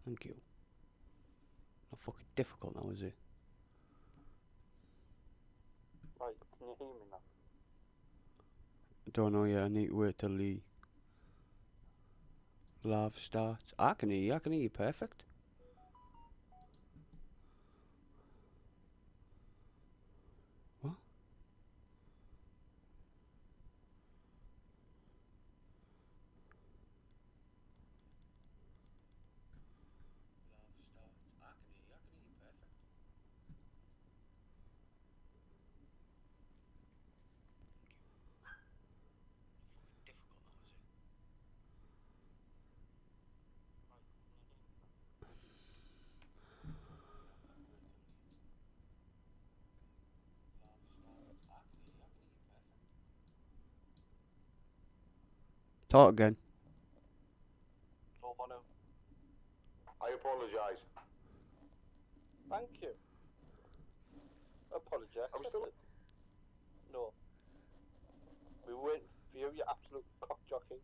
Thank you. Not fucking difficult now, is it? Right, can you hear me now? I don't know yet. I need to wait till the live starts. I can hear you. I can hear you perfect. What? Talk again. I apologise. Thank you. Apologise. I'm still... No. We were waiting for you, you absolute cock jockey.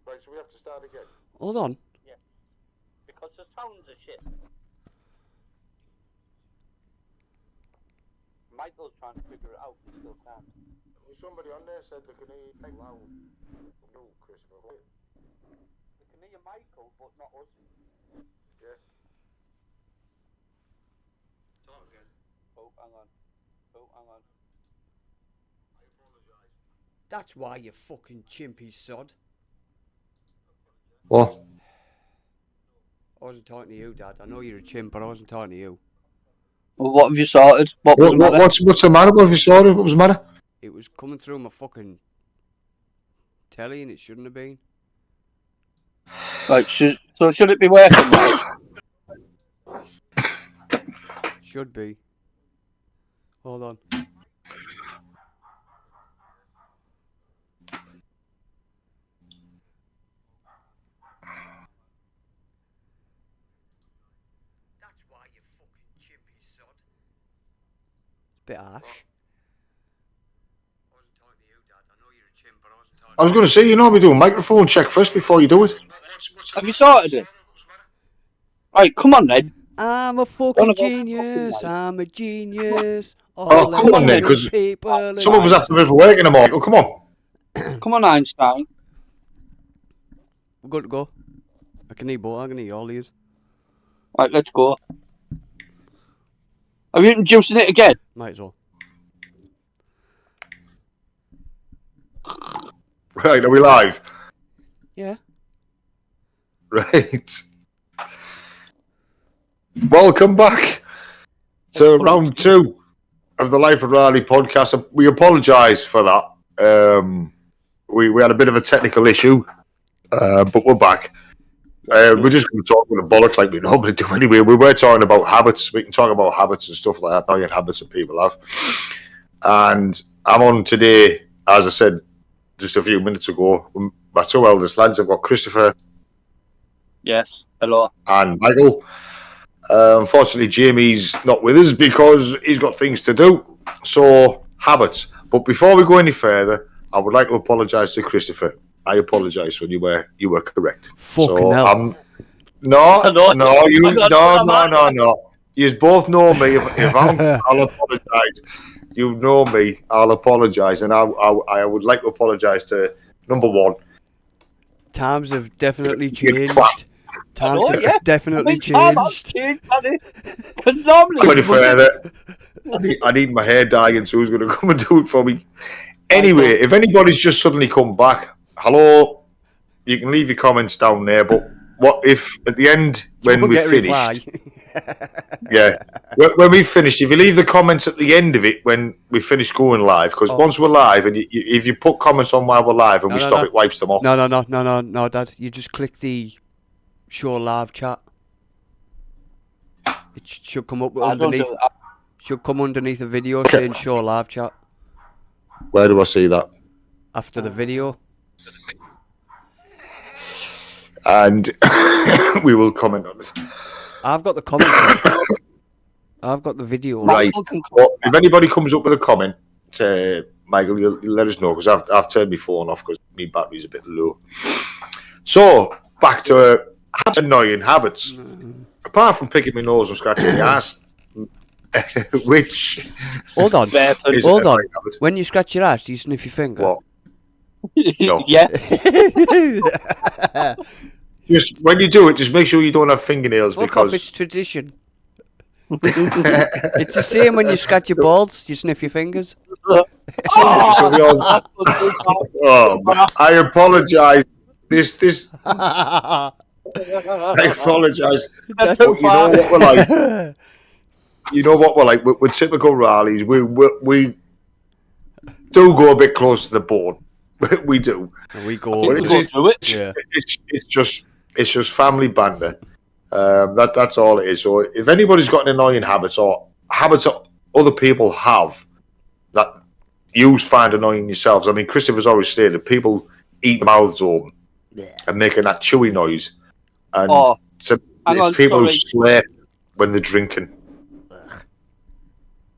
Right, so we have to start again. Hold on. Yes. Because the sounds are shit. Michael's trying to figure it out, he still can't. Somebody on there said they can hear you loud. No, Christopher. They can hear Michael, but not us. Yeah. Talk again. Oh, hang on. I apologise. That's why you fucking chimpy sod. What? I wasn't talking to you, Dad. I know you're a chimp, but I wasn't talking to you. Well, what have you sorted? What's the matter? What's the matter? What have you sorted? What was the matter? It was coming through my fucking telly and it shouldn't have been. Right, should it be working now? Should be. Hold on. That's why you fucking chimpy sod. It's a bit harsh. I wasn't talking to you, Dad. I know you're a chimp, but I wasn't talking I was going to say, you know, we do a microphone check first before you do it. Have you sorted it? Right, come on then. I'm a fucking genius. I'm a genius. Oh, come on then, because some of us have to be for work in the morning. Oh, come on. Come on, Einstein. We're good to go. I can eat both. I can eat all these. Right, let's go. Are you juicing it again? Might as well. Right, are we live? Yeah. Right. Welcome back to round 2 of the Life of Riley podcast. We apologise for that. We had a bit of a technical issue, but we're back. We're just going to talk with the bollocks like we normally do anyway. We were talking about habits. We can talk about habits and stuff like that, annoying habits that people have. And I'm on today, as I said just a few minutes ago, my 2 eldest lads. I've got Christopher. Yes, hello. And Michael. Unfortunately, Jamie's not with us because he's got things to do. So, habits. But before we go any further, I would like to apologise to Christopher. I apologise when you were correct. Fucking hell. No. You both know me. If I'll apologise. You know me. I'll apologise, and I would like to apologise to number 1. Times have definitely changed. Times have definitely changed. Normally, further, I need my hair dyeing, so who's going to come and do it for me? Anyway, if anybody's just suddenly come back, hello, you can leave your comments down there, but what if at the end, when we finished, when we finished, if you leave the comments at the end of it when we finish going live, because once we're live, and if you put comments on while we're live and it wipes them off. No, Dad. You just click the show live chat. It should come up underneath. Should come underneath the video saying show live chat. Where do I see that? After the video. And we will comment on it. I've got the comment. I've got the video. Right. Well, if anybody comes up with a comment, Michael, you'll let us know, because I've turned my phone off because my battery's a bit low. So, back to annoying habits, apart from picking my nose and scratching my ass, which Hold on. Barefoot. is Hold a on. annoying habit. When you scratch your ass, do you sniff your finger? What? No. Yeah. Just when you do it, just make sure you don't have fingernails Fuck off, because it's tradition. It's the same when you scratch your balls, you sniff your fingers. so we all. Oh, I apologise. This. I apologise. That's But you know what we're like. You know what we're like. We're typical rallies. We do go a bit close to the bone. We do. We go. Well, People go through it. Yeah. It's just family banter. That's all it is. So if anybody's got an annoying habits or habits that other people have that you find annoying yourselves, I mean, Christopher's always stated people eat mouths open and making that chewy noise, and Oh, hang it's on, people who sorry. slurp when they're drinking.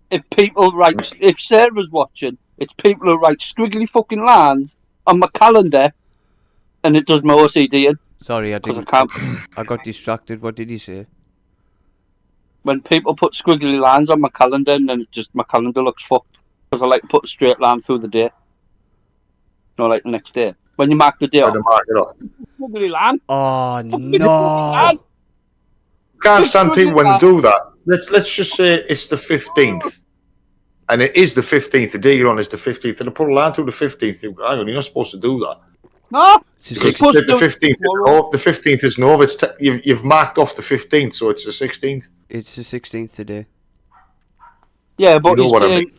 If Sarah's watching, it's people who write squiggly fucking lines on my calendar, and it does my OCD in Sorry, I because I didn't. can't. I got distracted. What did he say? When people put squiggly lines on my calendar, and then my calendar looks fucked because I like to put a straight line through the day. No, like the next day. When you mark the day Trying off, to mark it off. squiggly line. Oh Fucking no! Can't stand people when they do that. Let's just say it's the 15th, and it is the 15th. The day you're on is the 15th, and they put a line through the 15th. Hang on, you're not supposed to do that. No, It's the Because 16th. supposed to the do it 15th, tomorrow. the 15th isn't over. You've marked off the 15th, so it's the 16th. It's the 16th today. Yeah, but You know he's what I saying,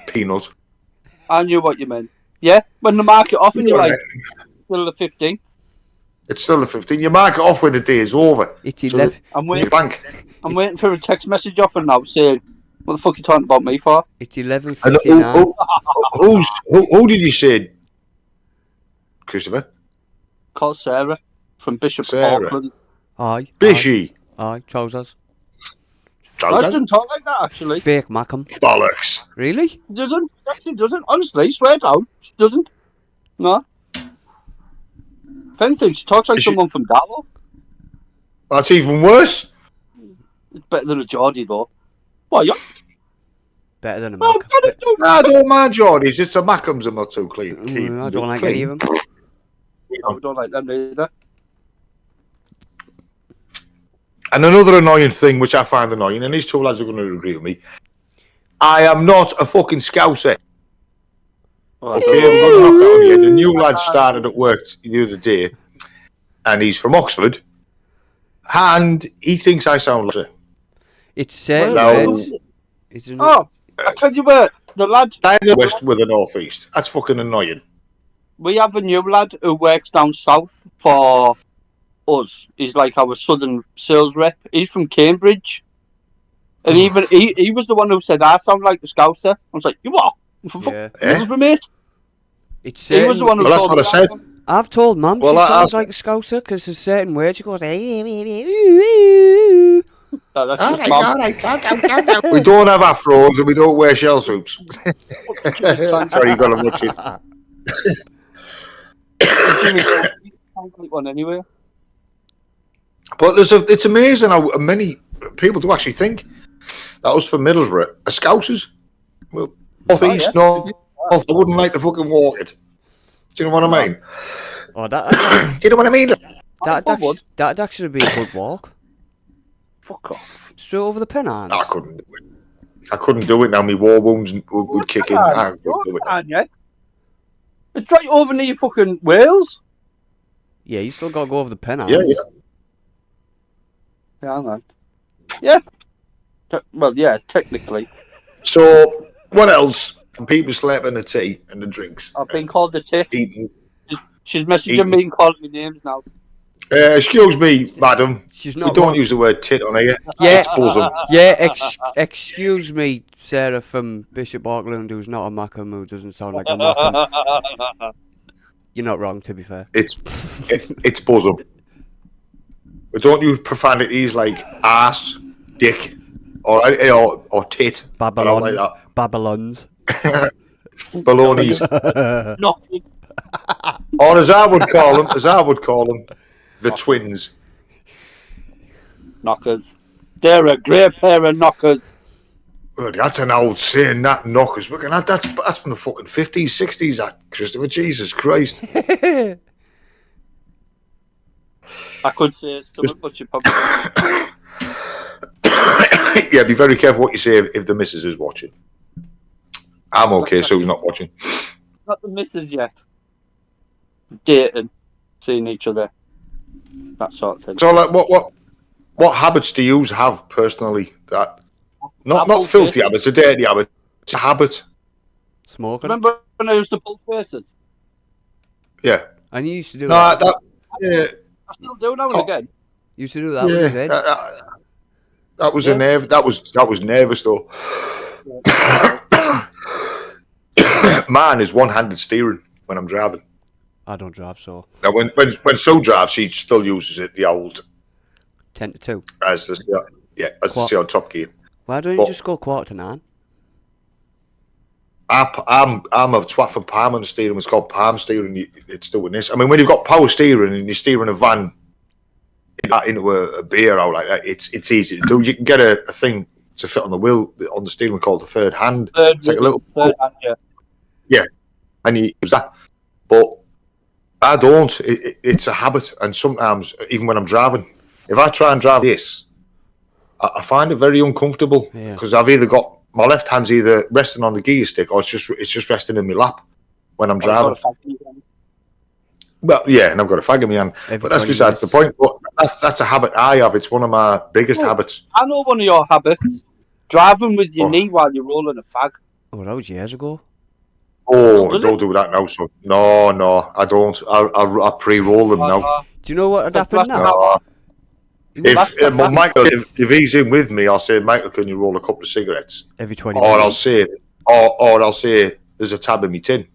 Peanut. I knew what you meant. Yeah, when they mark it off and you're like, till the 15th. It's still the 15th. You mark it off when the day is over. It's So 11. I'm You waiting. bank. I'm waiting for a text message off and now saying, "What the fuck you talking about me for?" It's And 11:59. who did you say, Christopher? Call Sarah from Bishop Sarah. Auckland. Aye. Bishy. Aye. Trousers. I doesn't talk like that actually. Fake Mackham. Bollocks. Really? She doesn't. She actually doesn't. Honestly, swear down. She doesn't. No. If anything, she talks like Is she- someone from Darlow. That's even worse. It's better than a Geordie though. What? You? Better than a Well, Mackham. get it, dude. I don't mind Geordies. It's the Mackhams I'm not too clean. I don't like any of them. I don't like them either. And another annoying thing, which I find annoying, and these two lads are going to agree with me, I am not a fucking Scouser. Well, Okay, I'm going to knock that on you. The new lad started at work the other day, and he's from Oxford, and he thinks I sound like a... It's certain No. words. It's an, Oh, I tell you what, the lad. I'm the west with the northeast. That's fucking annoying. We have a new lad who works down south for us. He's like our southern sales rep. He's from Cambridge. And even he was the one who said, I sound like the Scouser. I was like, you what? yeah. Eh? Mate. It's He was the one certain. who Well, that's told what I me said. that. I've told Mum Well, she I sounds asked- like a Scouser because there's certain words she goes. No, that's just mum. We don't have afros and we don't wear shell suits. Sorry, you got to watch it. Jimmy sounds like one anyway. But it's amazing how many people do actually think that was for Middlesbrough. Are Scousers? Well, northeast, north. I wouldn't like to fucking walk it. Do you know what I mean? Oh, that Do you know what I mean? that'd actually be a good walk. Fuck off. Straight over the Pennines. I couldn't do it. I couldn't do it now. My war wounds would kick in. I couldn't do it. Yeah. It's right over near fucking Wales. Yeah, you still got to go over the Pennines. Yeah, yeah. Yeah, I know. Yeah. Well, yeah, technically. So, what else? And people slapping the tea and the drinks. I've been called the tit. Eating. She's messaging me and calling me names now. Excuse me, madam. She's We not. don't wrong. use the word tit on here. Yeah, It's bosom. yeah. Excuse me, Sarah from Bishop Auckland, who's not a Mackham, who doesn't sound like a Mackham. You're not wrong, to be fair. It's bosom. We don't use profanities like ass, dick, or tit. I don't like that. Babylons. Baloney's. Nothing. Or as I would call them, the twins. Knockers. They're a great pair of knockers. Well, that's an old saying, that knockers. Look at that. That's from the fucking 50s, 60s, that, Christopher. Jesus Christ. I could say something, but you probably Yeah, be very careful what you say if the missus is watching. I'm okay, so he's not watching. not the missus yet. Dating, seeing each other, that sort of thing. So, like, what habits do you have personally that not Apple filthy faces. habits, a dirty habit, it's a habit? Smoking. Remember when I used to pull faces? Yeah. And you used to do No, that. yeah, I still do now and again. You used to do that when you yeah. did. That was Yeah. a nerve. That was nervous though. Mine is one-handed steering when I'm driving. I don't drive, so Now, when Sue drives, she still uses it the old 10 to 2. as the What? see on Top Gear. Why don't you But- just go 8:45? I'm a twat for palm on steering. It's called palm steering. It's doing this. I mean, when you've got power steering and you're steering a van into a beer out like that, it's easy to do. You can get a thing to fit on the wheel on the steering wheel called the third hand. It's like a little, third hand, yeah. and you use that. But I don't. It's a habit, and sometimes even when I'm driving, if I try and drive this, I find it very uncomfortable Yeah. because I've either got my left hand's either resting on the gear stick or it's just resting in my lap when I'm driving. Well, yeah, and I've got a fag in my hand, Every but that's 20 besides the minutes. point. But that's a habit I have. It's one of my biggest Oh. habits. I know one of your habits. Driving with your Oh. knee while you're rolling a fag. Oh, that was years ago. Oh, Was don't it? do that now, son. No, I don't. I pre-roll them now. Do you know what had That's happened last now? No. That's If the Michael, if he's in with me, I'll say, Michael, can you roll a couple of cigarettes? Every 20 Or I'll minutes. say, or I'll say, there's a tab in my tin.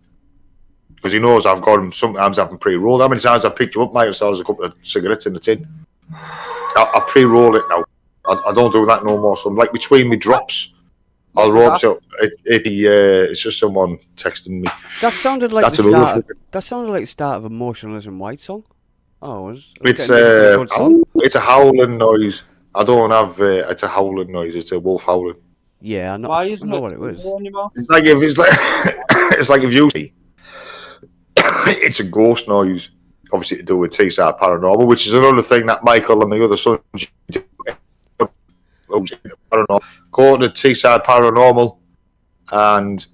Because he knows I've got them, sometimes I haven't pre-rolled. How many times I've picked you up, Michael, so there's a couple of cigarettes in the tin. I pre-roll it now. I don't do that no more. So like between me drops, I'll roll. So it's just someone texting me. That sounded like That's the another start. fucking- That sounded like the start of a Motionalism White song. Oh, it was. It's getting ready for a good song. it's a howling noise. I don't have. It's a howling noise. It's a wolf howling. Yeah, I know, Why I isn't know it what it was. anymore? It's like if it's like if you see. It's a ghost noise, obviously to do with Teesside Paranormal, which is another thing that Michael and my other son do. Paranormal. Go to Teesside Paranormal and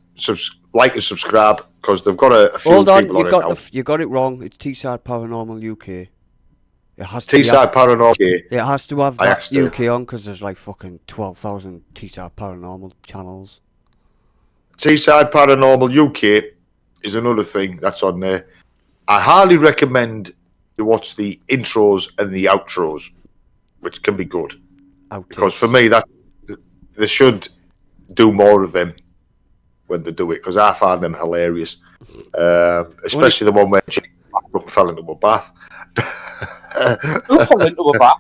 like and subscribe because they've got a few Hold on, people on it now. you got it wrong. It's Teesside Paranormal UK. It has to be. Teesside Paranormal. It has to have I that actually- UK on because there's like fucking 12,000 Teesside Paranormal channels. Teesside Paranormal UK is another thing that's on there. I highly recommend you watch the intros and the outros, which can be good. Because for me, that they should do more of them when they do it, because I find them hilarious. Especially the one where Jimmy fell into a bath. Who fell into a bath?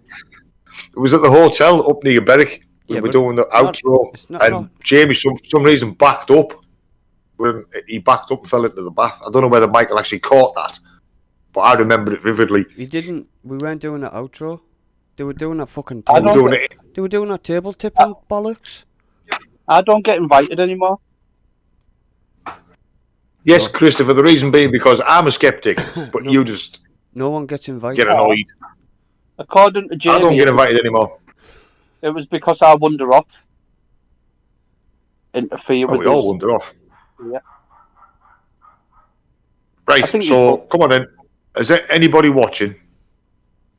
It was at the hotel up near Berwick. We Yeah, were but doing the not- outro, it's not- and not- Jamie, for some reason, backed up. When he backed up and fell into the bath. I don't know whether Michael actually caught that, but I remember it vividly. You didn't. We weren't doing that outro. They were doing that fucking. I We were Table, doing it. they were doing that table tipping bollocks. I don't get invited anymore. Yes, Christopher. The reason being because I'm a skeptic, but No. you just No one gets invited. get annoyed. According to I don't Jamie, get invited anymore. it was because I wander off. Interfere Oh, with we all us. wander off. Yeah. Right, I think so you- come on in. Is there anybody watching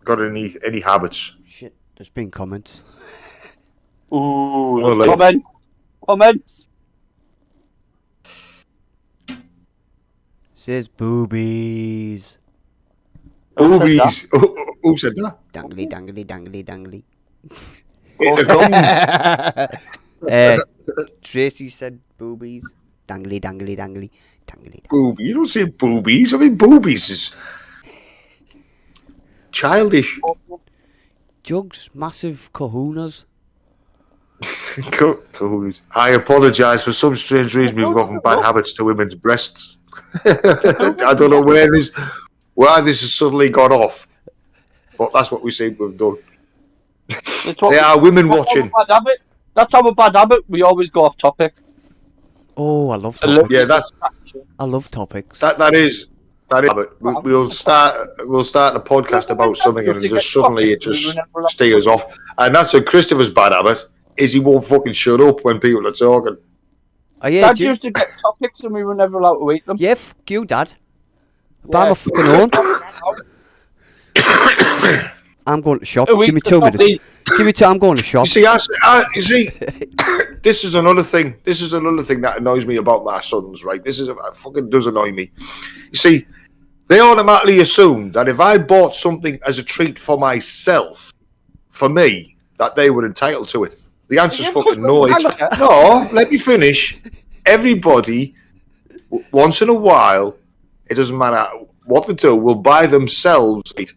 got any habits? Shit, there's been comments. Ooh, Well, like- comments. Says boobies. Who said that? Boobies. Who said that? Dangly, dangly, dangly, dangly. The gums. Tracy said boobies. Dangly, dangly, dangly, dangly. Boobies. You don't say boobies. I mean, boobies is childish. Jugs, massive kahunas. Cool. I apologise. For some strange reason, we've gone from bad habits to women's breasts. I don't know why this has suddenly gone off, but that's what we seem to have done. It's what They are women that's watching. our bad habit. That's our bad habit. We always go off topic. Oh, I love A little topics. Yeah, that's I love topics. that is. But we'll start the podcast about something and just suddenly it just steers off. And that's a Christopher's bad habit, is he won't fucking shut up when people are talking. Oh, yeah, Dad Jim. used to get topics and we were never allowed to eat them. Yeah, fuck you, Dad. Buy Yeah. my fucking own. I'm going to shop. We Give me used to 2 stop minutes. eating. Give me 2. I'm going to shop. You see, you see, this is another thing. This is another thing that annoys me about my sons. Right, this is it fucking does annoy me. You see, they automatically assume that if I bought something as a treat for myself, for me, that they were entitled to it. The answer's fucking no. No, let me finish. Everybody, once in a while, it doesn't matter what they do, will buy themselves it.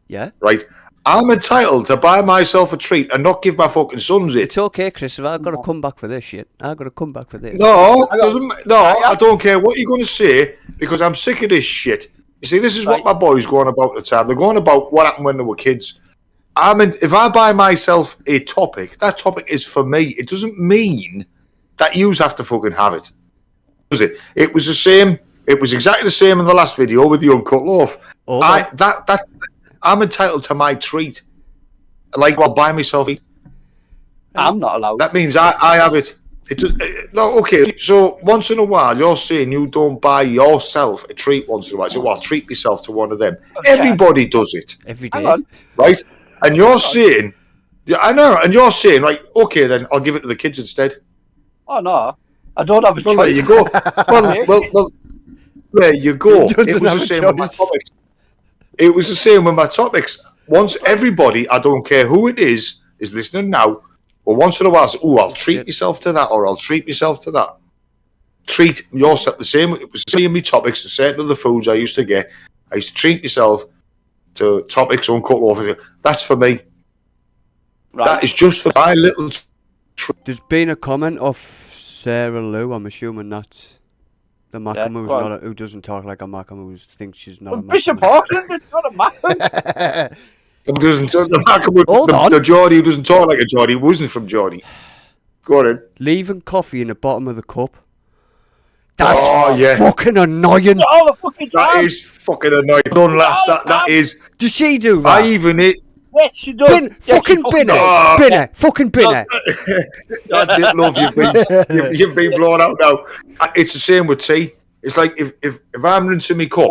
Yeah. Right? I'm entitled to buy myself a treat and not give my fucking sons it. It's okay, Christopher. I've got to come back for this shit. I've got to come back for this. No, I don't care what you're going to say because I'm sick of this shit. You see, this is what my boys go on about at the time. They're going about what happened when they were kids. If I buy myself a topic, that topic is for me. It doesn't mean that yous have to fucking have it. Does it? It was the same. It was exactly the same in the last video with the uncut loaf. Oh, I'm entitled to my treat. Like, I'll buy myself it. I'm not allowed. That means I have it. No, okay. So once in a while, you're saying you don't buy yourself a treat once in a while. So, well, I'll treat myself to one of them. Okay. Everybody does it, Every Hang day. on. right? And you're saying, yeah, I know. And you're saying, right? Okay, then I'll give it to the kids instead. Oh no, I don't have a Well, choice. there you go. Well, there you go. He doesn't It was the have a same with my choice. topics. It was the same with my topics. Once everybody, I don't care who it is listening now, or once in a while, say, oh, I'll treat myself to that, or I'll treat myself to that. Treat yourself the same. It was the same with topics and certain other foods I used to get. I used to treat myself to topics, uncut loaf. That's for me. Right. That is just for my little. There's been a comment of Sarah Lou. I'm assuming that's the Macamoo's go on. not who doesn't talk like a Macamoo thinks she's not a Bishop Macamoo. Auckland is not a man. Hold on. The Geordie who doesn't talk like a Geordie wasn't from Geordie. Go on then. Leaving coffee in the bottom of the cup. That's Oh, yeah. fucking annoying. All the fucking That time. is fucking annoying. Don't laugh. That is. Does she do I that? even it. Yes, she does. Bin, Yes, fucking she bin does. Oh. it. Bin it. Fucking bin it. That's it, love. You've been blown out now. It's the same with tea. It's like if I'm rinsing my cup,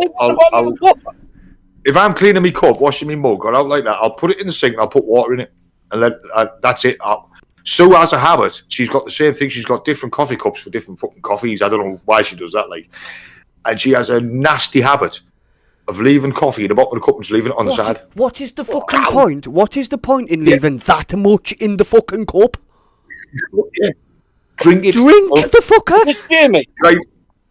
if I'm cleaning my cup, washing my mug, or out like that, I'll put it in the sink and I'll put water in it, and then that's it. Sue has a habit. She's got the same thing. She's got different coffee cups for different fucking coffees. I don't know why she does that. Like, and she has a nasty habit of leaving coffee in the bottom of the cup and just leaving it on the side. What is the fucking point? What is the point in leaving that much in the fucking cup? Yeah. Drink it. Drink the fucker. Miss Jamie. Right.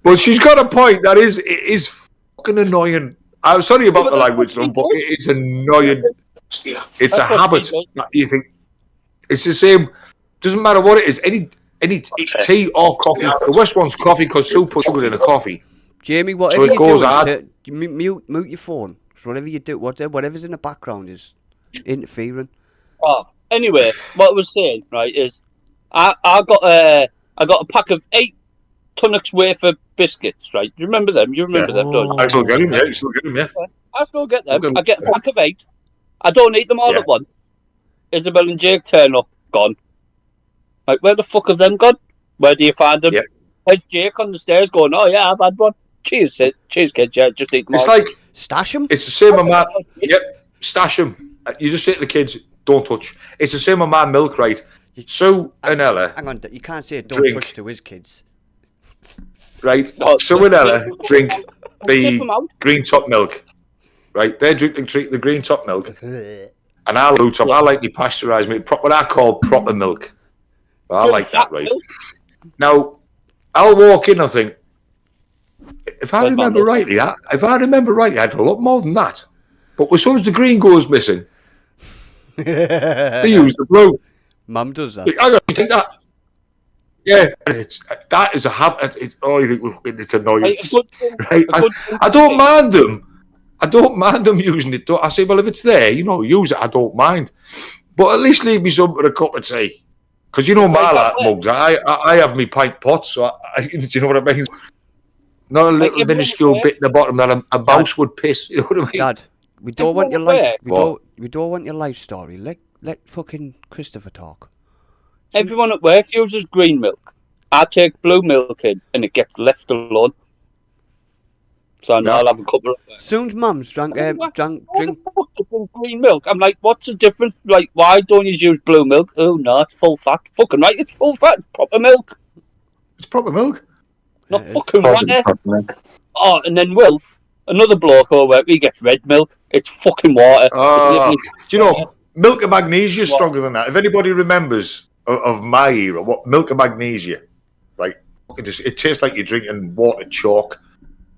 But she's got a point. It is fucking annoying. I'm sorry about the language, though, but it is annoying. It's a That's what habit. she does. That you think it's the same. Doesn't matter what it is. Any tea or coffee. The worst one's coffee because Sue puts sugar in a coffee. Jamie, whatever it you goes do, hard. mute your phone. 'Cause whatever you do, whatever's in the background is interfering. Oh, anyway, what I was saying, right, is I got a pack of 8 Tunnocks wafer biscuits, right? Do you remember them? You remember them, don't you? I still get him. Yeah, you still get him. Yeah. I still get them. Okay. I get a pack of 8. I don't eat them all Yeah. at once. Isabel and Jake turn up, gone. Like, where the fuck have them gone? Where do you find them? Yeah. There's Jake on the stairs going, oh yeah, I've had one. Cheers, kids, yeah, just eat them It's all. like Stash them. it's the same with my. Yep. Stash them. You just say to the kids, "Don't touch." It's the same with my milk, right? Sue and Ella, Hang on, you can't say don't Drink. touch to his kids. right? Oh, Sue and Ella drink Sniff the 'em out. green top milk, right? They drink the green top milk, and I blue top. I like me pasteurised milk, what I call proper milk. I like that, right? Now, I'll walk in and think, if I remember rightly, I had a lot more than that. But as soon as the green goes missing, they use the blue. Mum does that. I got to think that. Yeah, that is a habit. It's annoying. Like, a good thing- Right? a good thing I to don't say. mind them. I don't mind them using it. I say, well, if it's there, use it. I don't mind. But at least leave me some for a cup of tea. Because you know my Like like that, mugs, I have me pint pots, so do you know what I mean? Not a little everyone minuscule at bit in the bottom that a mouse would piss. You know what I mean? Dad, we don't want your Everyone life. at We don't want your life story. Let fucking Christopher talk. Everyone at work uses green milk. I take blue milk in, and it gets left alone. So I know Yeah. I'll have a couple of. Soon's mum's drink. Why Drink. the fuck do you drink green milk? I'm like, what's the difference? Like, why don't you use blue milk? Oh no, it's full fat. Fucking right, it's full fat. Proper milk. It's proper milk. Not It is. fucking water. Oh, and then Wilf, another bloke who work, he gets red milk. It's fucking water. Do It's you know, milk and magnesia is What? stronger than that. If anybody remembers of my era, what milk and magnesia, like, it tastes like you're drinking water chalk.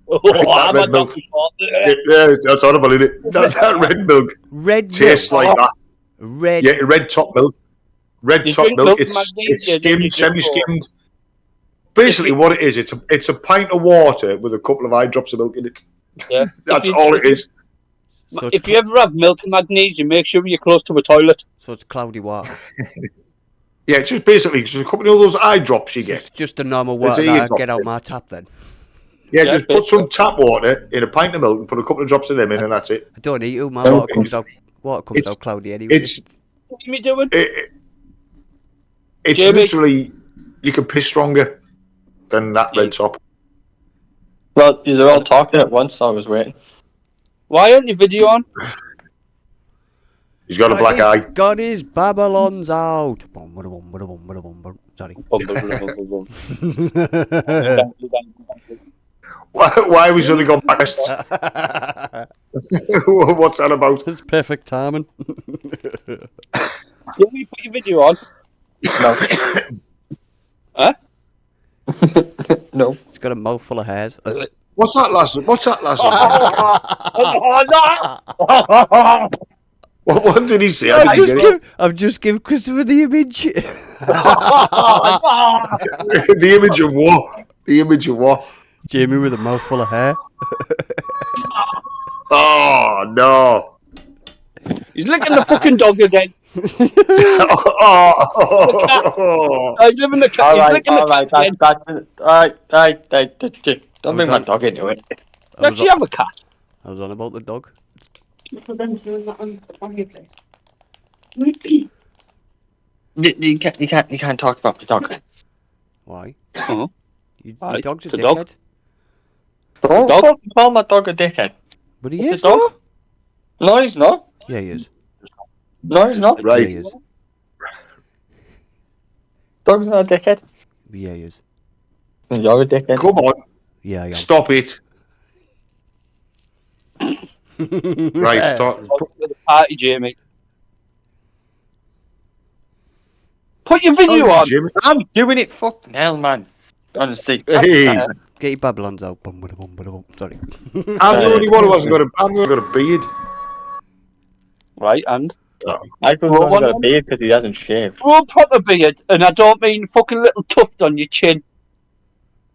literally- that I'm red a milk. doggy water. Yeah, that's horrible, isn't it? That red milk Red tastes milk. like that. Red. Yeah, red top milk. Red You top drink milk. milk It's magnesia, then you skimmed, just go- semi-skimmed. Basically, what it is, it's a pint of water with a couple of eye drops of milk in it. Yeah. That's If you- all it is. So If you ever have milk and magnesium, make sure you're close to a toilet. So it's cloudy water. Yeah, it's just basically just a couple of those eye drops you It's get. just the normal It's water a that I eardrop get out bit. my tap then. Yeah, Yeah, just put some tap water in a pint of milk and put a couple of drops of them in, and that's it. I don't need to. My Okay. water comes It's- out cloudy anyway. It's What are you doing? it's Jamie? literally you can piss stronger than that red top. Well, they're all talking at once, so I was waiting. Why aren't you video on? He's got a black eye. Got his Babylons out. Sorry. Why was only got breasts? What's that about? It's perfect timing. Did we put your video on? No. Huh? No. It's got a mouthful of hairs. What's that last? Oh, What did he say? I didn't get I've just given Christopher the image. it. The image of what? The image of what? Jamie with a mouthful of hair. Oh no! He's licking the fucking dog again. Oh, He's living the cat. He's Alright, licking the cat again. that's it. Alright, don't bring my dog into it. I was, Does she have a cat? I was on about the dog. You can't talk about my dog. Why? Oh. Your Aye, dog's a it's a dickhead. dog. Don't Dog? call my dog a dickhead. But he It's is, a dog. though. No, he's not. Yeah, he is. No, he's not. right. Yeah, he is. Dog's not a dickhead. Yeah, he is. You're a dickhead. Come on, Yeah, I am. stop it. Right, Dog to the party, Jamie. Put your video on. Jimmy. I'm doing it. Fucking hell, man. Honestly. Hey, Get your Babylons out. Bum, bada, bum, bada, bum. Sorry. I'm the only one who hasn't got a. I'm the only one who got a beard. Right, and Michael's Well, only got a one- beard because he hasn't shaved. grow a proper beard, and I don't mean fucking little tuft on your chin.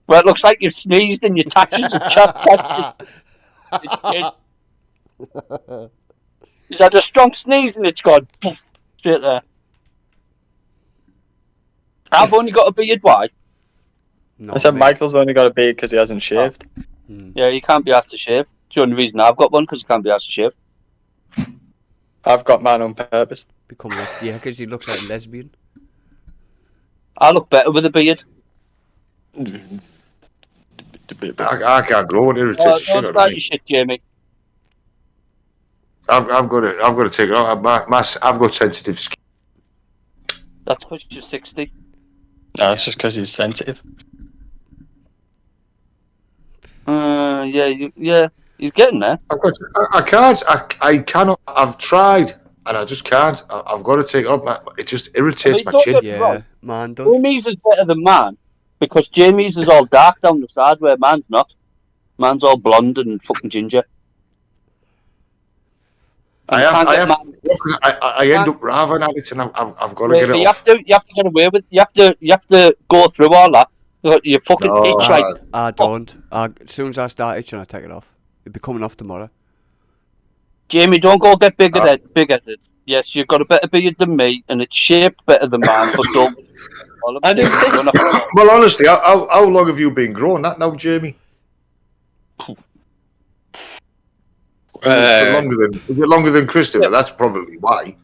Where it looks like you've sneezed and your taches have chapped your chin. He's had a strong sneeze and it's gone poof, straight there. I've only got a beard. Why? No, I said mate. Michael's only got a beard because he hasn't shaved. Hmm. Yeah, you can't be asked to shave. It's the only reason I've got one, because you can't be asked to shave. I've got mine on purpose. Become yeah, because he looks like a lesbian. I look better with a beard. I can't grow it. It irritates the Don't shit out start of your me. shit, Jamie. I've got to take it out. I've got sensitive skin. That's because you're 60. No, it's just because he's sensitive. Yeah, he's getting there. I can't. I cannot. I've tried, and I just can't. I've got to take it off. It just irritates my Don't chin. get me wrong. Yeah, man does. Jamie's is better than mine, because Jamie's is all dark down the side, where mine's not. Mine's all blonde and fucking ginger. I You have. can't I get have. mine- I end up raving at it, and I've got to Wait, get but it you off. have to get away with. You have to go through all that. You fucking No, itch like. I don't. As soon as I start itching, I take it off. It'll be coming off tomorrow. Jamie, don't go get big-headed. Yes, you've got a better beard than me, and it's shaped better than mine, but don't. I do think- Well, honestly, how long have you been growing that now, Jamie? Is it longer than Christopher? That's probably why.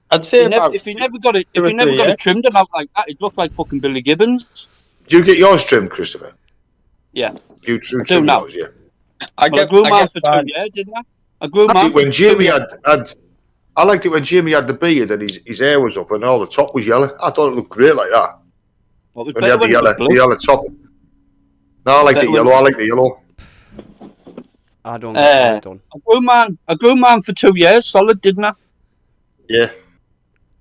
I'd say about If you never got it, two or three, yeah. trimmed them out like that, it'd look like fucking Billy Gibbons. Do you get yours trimmed, Christopher? Yeah. You I do trim now. yours, yeah. I Well, I get grew mine for mine. 2 years, didn't I? I grew I mine liked it when for 2 Jamie years. had. I liked it when Jamie had the beard and his hair was up and all the top was yellow. I thought it looked great like that. Well, it was When he better had the when it was yellow, blue. top. No, I like the Better when- yellow. I like the yellow. I don't get that done. I grew mine for 2 years, solid, didn't I? Yeah.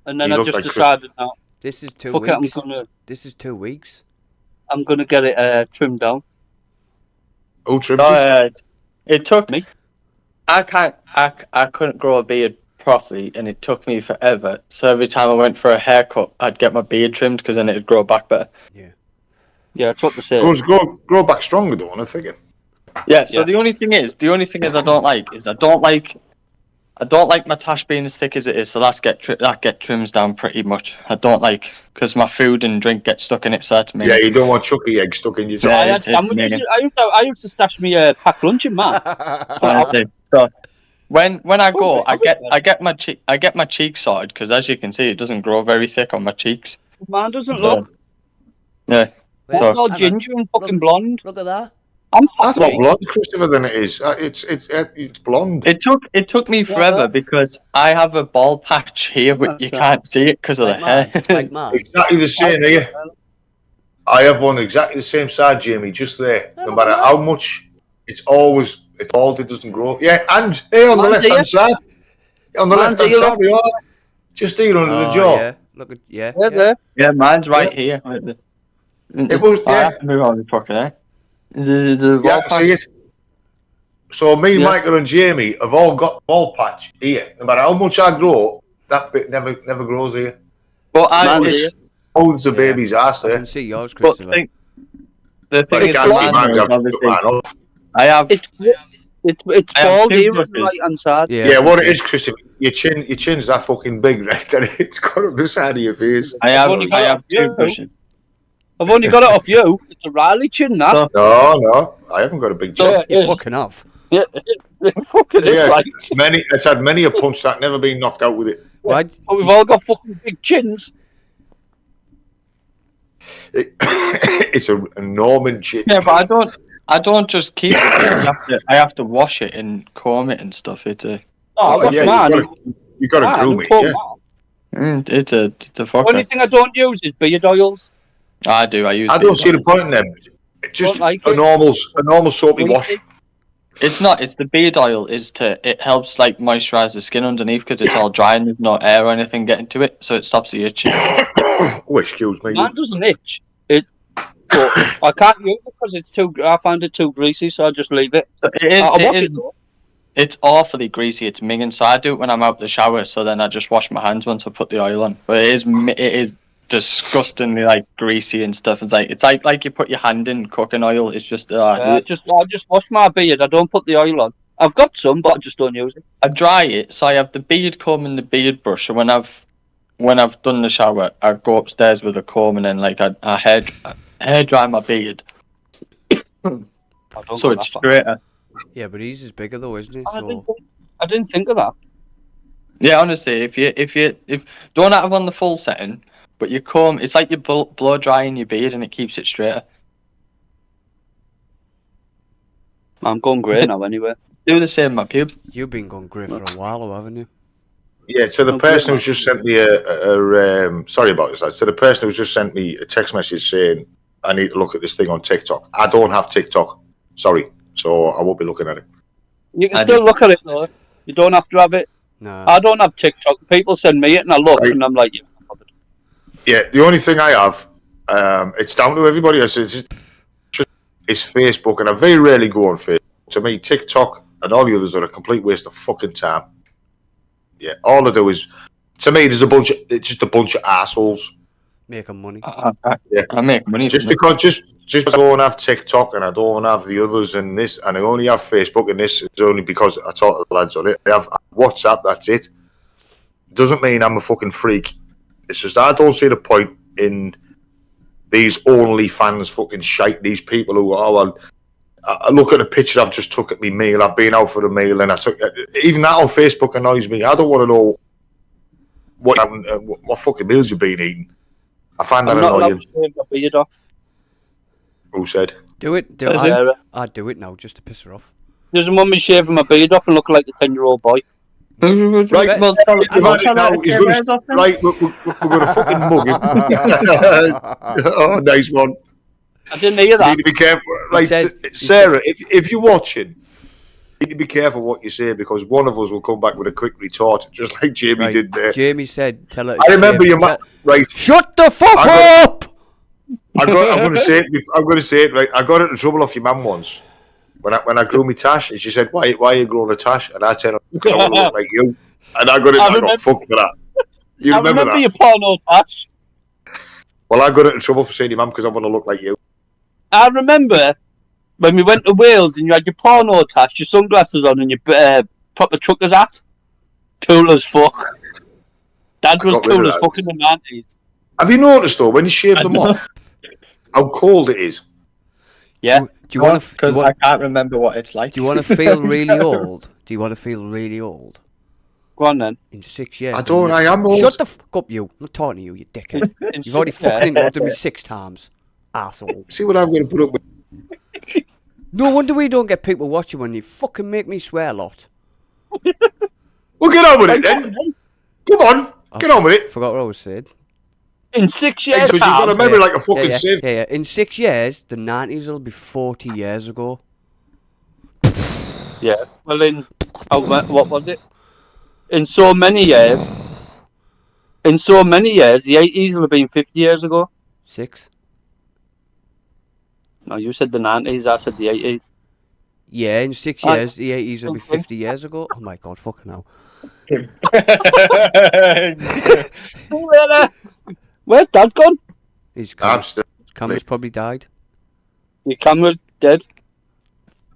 And then You I look just like Chris. decided, no, This is 2 fuck it, weeks. This is 2 weeks. I'm gonna get it trimmed down. Who trimmed it? It took Me. I couldn't grow a beard properly, and it took me forever. So every time I went for a haircut, I'd get my beard trimmed because then it'd grow back better. Yeah, that's what they say. Grow back stronger, don't I think? Yeah. So Yeah. the only thing is, I don't like my tash being as thick as it is. So that get trims down pretty much. I don't like because my food and drink get stuck in it. So that's me. Yeah, you don't want chucky eggs stuck in your Yeah, I tongue. had it's sandwiches. mean. I used to stash me packed lunch in mine. Honestly. So when I go, I get my cheeks sorted because as you can see, it doesn't grow very thick on my cheeks. Mine doesn't look. Yeah. It's So- all ginger and fucking blonde. Look at that. I'm I thought happy. blonde, Christopher, than it is. It's blonde. It took me forever because I have a bald patch here, but you can't see it because of the Like hair. mine. Like mine. Exactly the same here. I have one exactly the same side, Jamie, just there. No matter how much, it's bald, it doesn't grow. Yeah, and here on the Mine's left hand side. On the Mine's left hand here. side, we are. Just here under the Oh, jaw. yeah. Look at Yeah, there. Yeah, mine's right here. It was, I yeah. have to move on the fucking hair. The Yeah, bald I see it. So me, Yeah. Michael, and Jamie have all got bald patch here. No matter how much I grow, that bit never grows here. But It's old as a baby's ass I there. can see yours, but Christopher. the But thing you is, can't see mine mine. is obviously, Mine off. I have It's I have bald two here on brushes. the right hand side. Yeah, Yeah, what it is, Christopher, your chin's that fucking big, right? And it's got up the side of your face. I have only got it two off you. brushes. I've only got it off you. It's a Riley chin, that. So- No, I haven't got a big chin. Yeah, You it fucking have. is. It fucking Yeah. is like. It's had many a punch that never been knocked out with it. Why? But we've all got fucking big chins. It's a Norman chin. Yeah, but I don't just keep it. I have to wash it and comb it and stuff. It's a Oh, that's yeah, mine. you got to groom it. Yeah. it's a The fucker. only thing I don't use is beard oils. I do. I use. I don't see the point in them. Just Don't like a it. normal soapy wash. It's not. It's the beard oil. It helps like moisturize the skin underneath because it's all dry and there's no air or anything getting to it, so it stops the itching. Oh, excuse me. Mine doesn't itch. But I can't use it because I find it too greasy, so I just leave it. So it is. I wash It it is though. it's awfully greasy. It's minging. So I do it when I'm out the shower. So then I just wash my hands once I put the oil on. But it is disgustingly like greasy and stuff. It's like you put your hand in cooking oil. It's just I just wash my beard. I don't put the oil on. I've got some, but I just don't use it. I dry it, so I have the beard comb and the beard brush. And when I've done the shower, I go upstairs with a comb and then like I hair dry my beard, I don't so go it's that far. straighter. Yeah, but his is bigger though, isn't it? I didn't think of that. Yeah, honestly, if don't have on the full setting, but you comb, it's like you blow drying your beard and it keeps it straighter. I'm going grey now anyway. Do the same, my pubes. You've been going grey for a while, though, haven't you? Yeah, to the person who's just sent me sorry about this, lads. To the person who's just sent me a text message saying I need to look at this thing on TikTok. I don't have TikTok. Sorry, so I won't be looking at it. You can I still do. look at it though. You don't have to have it. No. I don't have TikTok. People send me it and I look Right. and I'm like, yeah, I'm not bothered. Yeah, the only thing I have, it's down to everybody else. It's Facebook, and I very rarely go on Facebook. To me, TikTok and all the others are a complete waste of fucking time. Yeah, all I do is, to me, it's just a bunch of assholes. Making money. I make money. Just from it. because just I don't have TikTok and I don't have the others and this, and I only have Facebook, and this is only because I talk to the lads on it. I have WhatsApp. That's it. doesn't mean I'm a fucking freak. It's just I don't see the point in these OnlyFans fucking shite. These people who I look at a picture I've just took at me meal. I've been out for a meal, and I took even that on Facebook annoys me. I don't want to know what fucking meals you've been eating. I find that I'm not allowed annoying. to shave my beard off. Who said? Do it. Do Says it. Sarah. I'd do it now just to piss her off. Doesn't want me shaving my beard off and look like a 10-year-old boy. Right, well, tell, You've well, had it tell now. her to He's shave gonna, hers off then. right, we're going to fucking mug him. Oh, nice one. I didn't hear You that. need to be careful. Right, Sarah, if you're watching, you need to be careful what you say because one of us will come back with a quick retort, just like Jamie Right. did there. Jamie said, "Tell her." To I remember shave- your tell- right. Shut the fuck I up! I'm going to say it. I'm going to say it right. I got into trouble off your mum once when I grew my tash, and she said, "Why are you growing a tash?" And I said, "Because I want to look like you." And I got it. I got fucked for that. You I remember remember that? your porno tash. Well, I got into trouble for saying to your mum because I want to look like you. I remember when we went to Wales and you had your porno tash, your sunglasses on, and your proper trucker's hat. Cool as fuck. Dad was got rid of cool as that. fuck in the 90s. Have you noticed though when you shave them off, how cold it is? Yeah. Do you want to? Because I can't remember what it's like. Do you want to feel really old? Do you want to feel really old? Go on then. In 6 years. I don't. I am old. Shut the fuck up, you. I'm not talking to you, you dickhead. You've already fucking interrupted me 6 times. Arsehole. See what I'm going to put up with. No wonder we don't get people watching when you fucking make me swear a lot. Well, get on with it then. Come on, get on with it. Forgot what I was saying. In 6 years' Because you've got a time, memory like a fucking sieve. Yeah. In 6 years, the 90s will be 40 years ago. yeah. Well, what was it? In so many years, the 80s will have been 50 years ago. 6? No, you said the 90s, I said the 80s. Yeah, in 6 Aye. years, the 80s will be 50 years ago. Oh my god, fucking hell. Where's Dad gone? His I'm still. camera's probably died. Your camera's dead.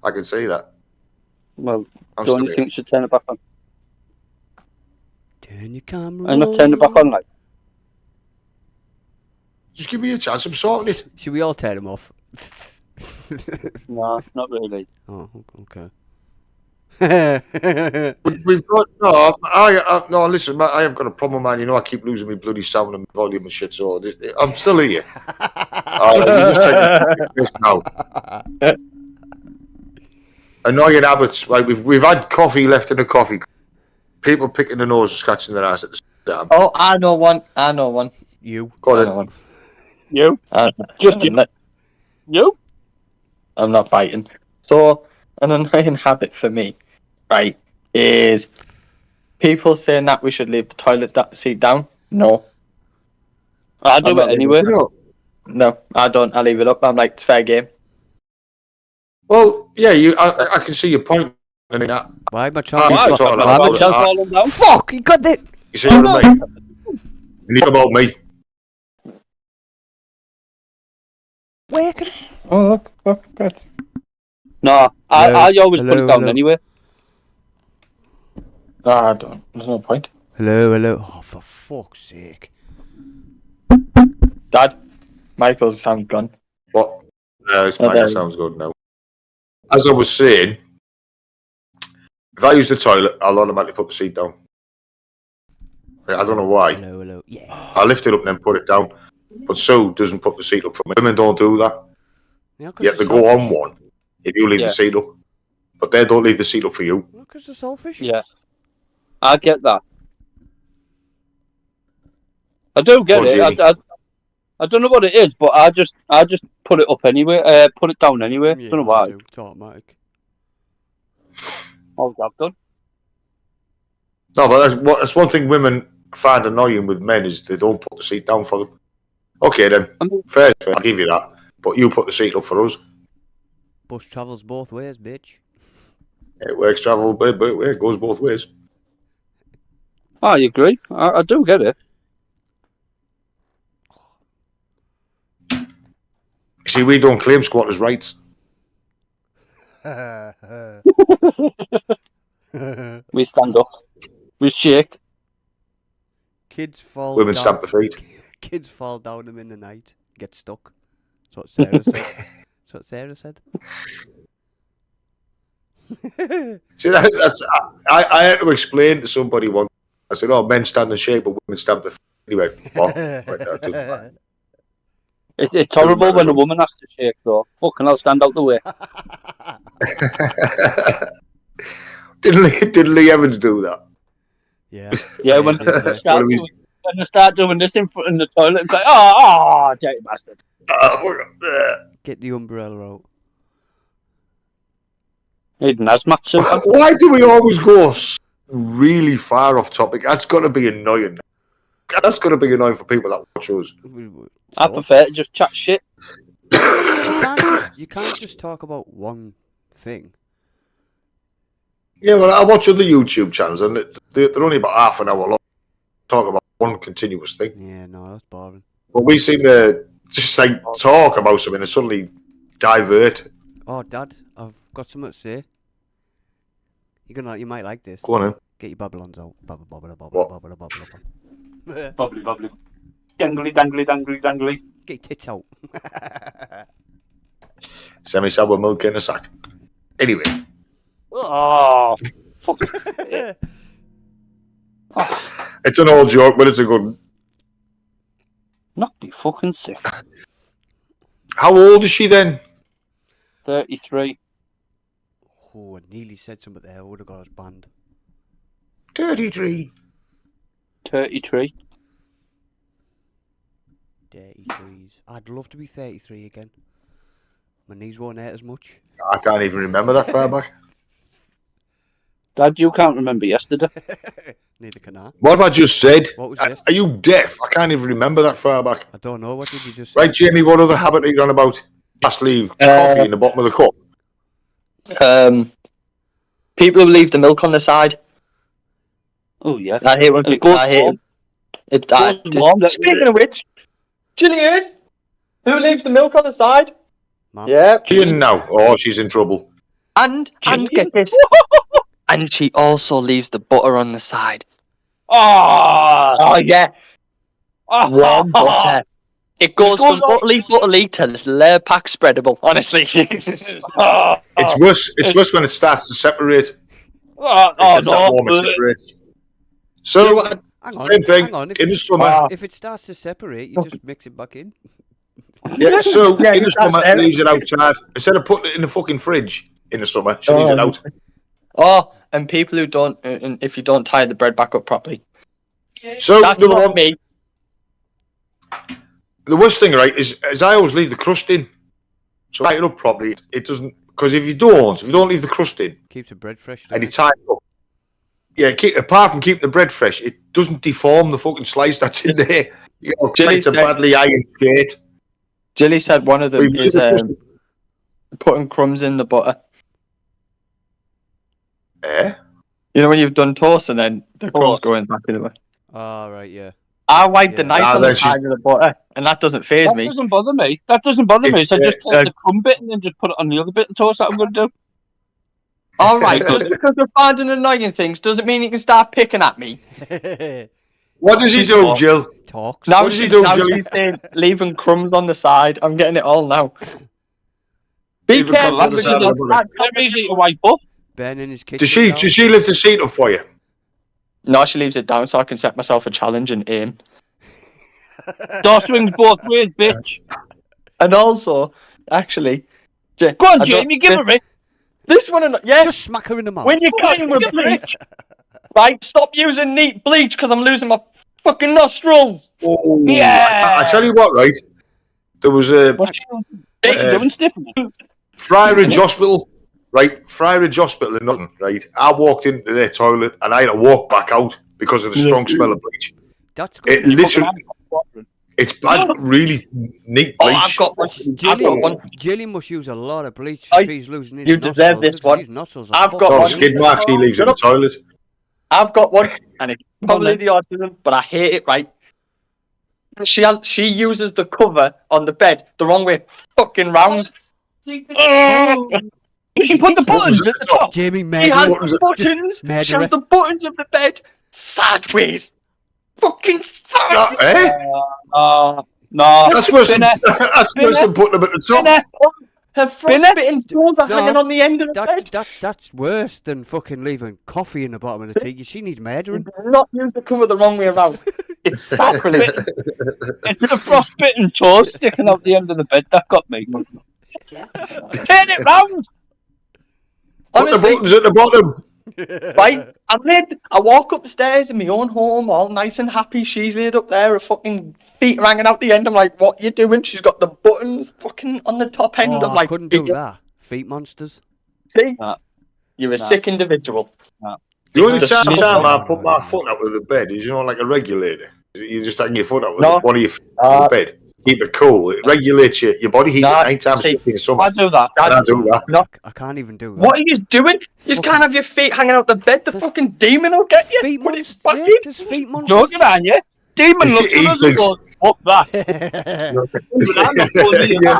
I can see that. Well, I'm don't still you here. think you should turn it back on? Turn your camera I'm not turning it back on, like. Just give me a chance. I'm sorting it. Should we all turn him off? No, not really. Oh, okay. We've got no. No, listen, man, I have got a problem, man. You know, I keep losing my bloody sound and my volume and shit. So I'm still here. You just take this now. Annoying habits. Right, we've had coffee left in the coffee. People picking their nose and scratching their ass at the time. Oh, I know one. You. Go I on know then. one. You? Just you? You? I'm not biting. So, an annoying habit for me, right, is people saying that we should leave the toilet seat down. No. I do I'm it not anyway. No. No, I don't. I leave it up. I'm like, it's fair game. Well, yeah, I can see your point. I mean, Why am I I'm talking? not talking about Why am I it. talking- down? Fuck! He got that. You see what I mean? You need about me. Where can? Oh, look, good. No, Hello? I always put Hello, it down hello. anyway. No, I don't. There's no point. Hello. Oh, for fuck's sake! Dad, Michael's sound gone. What? This Oh, mic there. sounds good now. As I was saying, if I use the toilet, I'll automatically put the seat down. I don't know why. Hello. Yeah. I lift it up and then put it down. But Sue doesn't put the seat up for me. Women don't do that. Yeah, 'cause You have to they're go on selfish. one if you leave Yeah. the seat up. But they don't leave the seat up for you. Because they're selfish. Yeah. I get that. I do get Go on, it. Jamie. I don't know what it is, but I just put it up anyway. Put it down anyway. Yeah, Don't know I why. do. It's automatic. All I've done. No, but that's one thing women find annoying with men is they don't put the seat down for them. Okay then, I mean- fair, I'll give you that. But you put the seat up for us. Bus travels both ways, bitch. It works travel, but it goes both ways. I agree. I do get it. See, we don't claim squatters' rights. We stand up. We shake. Kids fall Women down. stamp the feet. Kids fall down them in the night, get stuck. That's what Sarah said. That's what Sarah said. See, that's I had to explain to somebody once. I said, "Oh, men stand in shape, but women stamp the feet." Anyway, what? Right, that doesn't matter. It's horrible when a woman has to shake, though. Fucking hell, stand out the way. Didn't Lee Evans do that? Yeah. Yeah, when he did, they start doing, this in front of the toilet, it's like, oh, dirty bastard. Get the umbrella out. He had an hazmat suit on. Why do we always go really far off topic? That's got to be annoying. That's got to be annoying for people that watch us. I prefer to just chat shit. You can't just talk about one thing. Yeah, well, I watch other YouTube channels, and they're only about half an hour long. Talk about one continuous thing. Yeah, no, that's boring. But we seem to just like talk about something and suddenly divert. Oh, Dad, I've got something to say. You might like this. Go on in. Get your Babylons out. Bubble, bubble, bubble, What? bubble, bubble, bubble. Bubbly, bubbly. Dangly, dangly, dangly, dangly. Get your tits out. Semi-sour milk in a sack. Anyway, Oh, fuck. it's an old joke, but it's a good one. Not be fucking sick. How old is she then? 33. Oh, I nearly said something there. I would have got us banned. 33. 33. 33s. I'd love to be 33 again. My knees won't hurt as much. I can't even remember that far back. Dad, you can't remember yesterday. Neither can I. What have I just said? What was Are this? you deaf? I can't even remember that far back. I don't know. What did you just say? Right, Jamie, what other habit are you on about? Last leave coffee in the bottom of the cup. People who leave the milk on the side. Oh, yeah. I hate when And it people. goes I hate warm. it. Goes warm. Speaking of which, Gillian, who leaves the milk on the side? Mum? Yeah, Ian now. Oh, she's in trouble. and get this, and she also leaves the butter on the side. Oh yeah, warm butter. It goes goes from butterly to this layer pack spreadable. Honestly, It's worse. It's worse when it starts to separate. Oh, It's that warm, it separates. So, Hang on. same thing Hang on. in the summer. If it starts to separate, you just mix it back in. Yeah, so Yeah, in the that's summer, it. leaves it outside. Instead of putting it in the fucking fridge in the summer, she leaves it out. Oh, and people who don't, and if you don't tie the bread back up properly, So that's the, not me. the worst thing, right, is I always leave the crust in. So tie it up properly. It doesn't, because if you don't leave the crust in Keeps the bread fresh. and doesn't you it? tie it up, yeah, apart from keeping the bread fresh, it doesn't deform the fucking slice that's in there. You know, Jilly it's a said- badly ironed plate. Jilly said one of them We've is used the putting crumbs in the butter. Eh? You know when you've done toast and then the crumbs Toast. going back in the butter. Oh, right, yeah. I wipe the Yeah. knife Nah, on the that's just- side of the butter, and that doesn't phase That me. doesn't bother me. That doesn't bother me. It's, So just take uh, the crumb bit and then just put it on the other bit of toast that I'm going to do. All right, just because we're finding annoying things doesn't mean you can start picking at me. What does he do, Jill? Talks. Now What does he do, now Jilly? she's saying leaving crumbs on the side. I'm getting it all now. Be Leaving careful crumbs on the because side of the butter. It's easy to wipe up. Ben in his kitchen. Does she lift the seat up for you? No, she leaves it down so I can set myself a challenge and aim. Door swings both ways, bitch. And also, actually, Go on, I don't- Jamie, give her it. This one, yeah. Just smack her in the mouth. When you're cleaning with bleach, right? Stop using neat bleach because I'm losing my fucking nostrils. Oh, Yeah. I tell you what, right? There was a What's she doing, Stephanie? Friarage Hospital, right? Friarage Hospital in Nottingham, right? I walked into their toilet and I had to walk back out because of the strong smell of bleach. That's good. It literally, it's bad, really neat Oh, bleach. I've got one. I've got one. Jilly must use a lot of bleach I- if he's losing his you nostrils. deserve this His one. nostrils are I've fucked. got It's on one. skid marks he leaves in the toilet. I've got one, and it's probably the autism, but I hate it. Right? She uses the cover on the bed the wrong way, fucking round. She put the buttons at the top. Jamie She made has Buttons- the buttons. murder She has her. the buttons of the bed sideways. fucking fuck. No. That's worse than, Spinner. that's worse than putting them at the top. Spinner. Her Spinner? frostbitten toes are No, hanging on the end of the bed. That's worse than fucking leaving coffee in the bottom of the tea. She needs murdering. Not use the cover the wrong way around. It's sacrilege. It's the frostbitten toes sticking out the end of the bed that got me. Turn it round! Put the Honestly, buttons at the bottom. right? I walk upstairs in my own home, all nice and happy. She's laid up there, her fucking feet are hanging out the end. I'm like, what you doing? She's got the buttons fucking on the top end. Oh, I'm like, I couldn't do "Idiot." that. Feet monsters. See? Nah. You're a Nah. sick individual. The only It's time disgusting. I put my foot out of the bed is, like a regulator. You just hang your foot out with No. one of your feet out of the bed. Keep it cool. It regulates your body heat No, at night time see, in summer. I do that. And I do that. I can't even do that. What are you doing? You just Fucking- can't have your feet hanging out the bed. The fucking demon will get you. Feet Put it monsters. back Yeah, in. just feet No, monsters. get on you. Demon looks He at us and thinks- goes, fuck that. Yeah.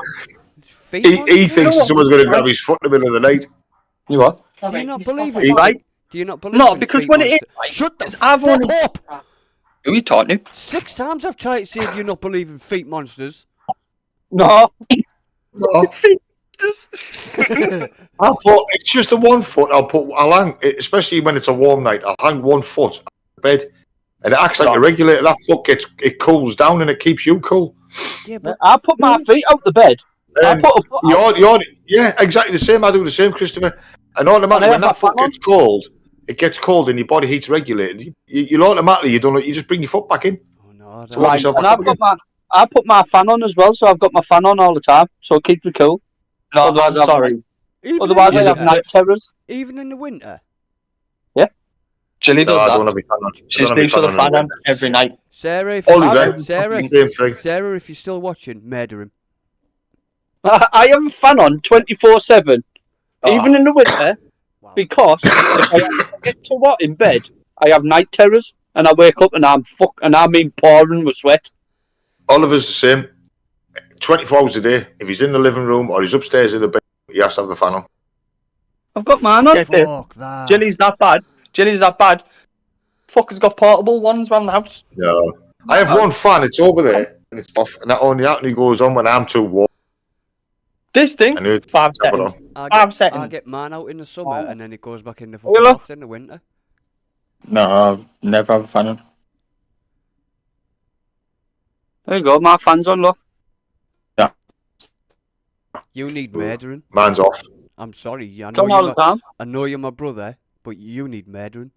Feet He monsters? thinks someone's going to grab his foot in the middle of the night. You what? Do you not believe He- it? Right? Do you not believe No, in because feet when it is, monsters? Shut the I've fuck only- up! Who are you talking to? 6 times I've tried to say you not believe in feet monsters. No. Oh, it's just the one foot. I'll hang, especially when it's a warm night. I'll hang one foot on the bed, and it acts like a regulator. That foot it cools down and it keeps you cool. Yeah, but I put my feet out the bed. I Um, put a foot out. yeah, exactly the same. I do the same, Christopher. And automatically, And I when that have foot my gets cold, it gets cold and your body heat's regulated. You'll automatically, you just bring your foot back in. oh no, So what Right, yourself and back I've got I put my fan on as well, so I've got my fan on all the time, so it keeps me cool. No, Otherwise, I'm I've- sorry. even Otherwise, in I the have winter, night terrors. even in the winter. Jilly No, does I don't that. have my fan on. She sleeps with a fan on every night. Sarah, if Oliver, Sarah, same thing. Sarah, if you're still watching, murder him. I have a fan on 24/7, Oh. even in the winter, Wow. because if I get too hot in bed, I have night terrors, and I wake up and I'm pouring with sweat. Oliver's the same. 24 hours a day. If he's in the living room or he's upstairs in the bed, he has to have the fan on. I've got mine on. Get this. Fuck that. Jilly's that bad. Jilly's that bad. Fucker's got portable ones around the house. No. I have one fan, it's over there, and it's off, and that only goes on when I'm too warm. This thing, And it- 5 have it seconds. on. I Five get, seconds. I get mine out in the summer and then it goes back in the Really? fucking loft in the winter. No, never have a fan on. There you go, my fan's on, look. You need murdering. Mine's off. I'm sorry. It's on all the time. I know you're my brother, but you need murdering.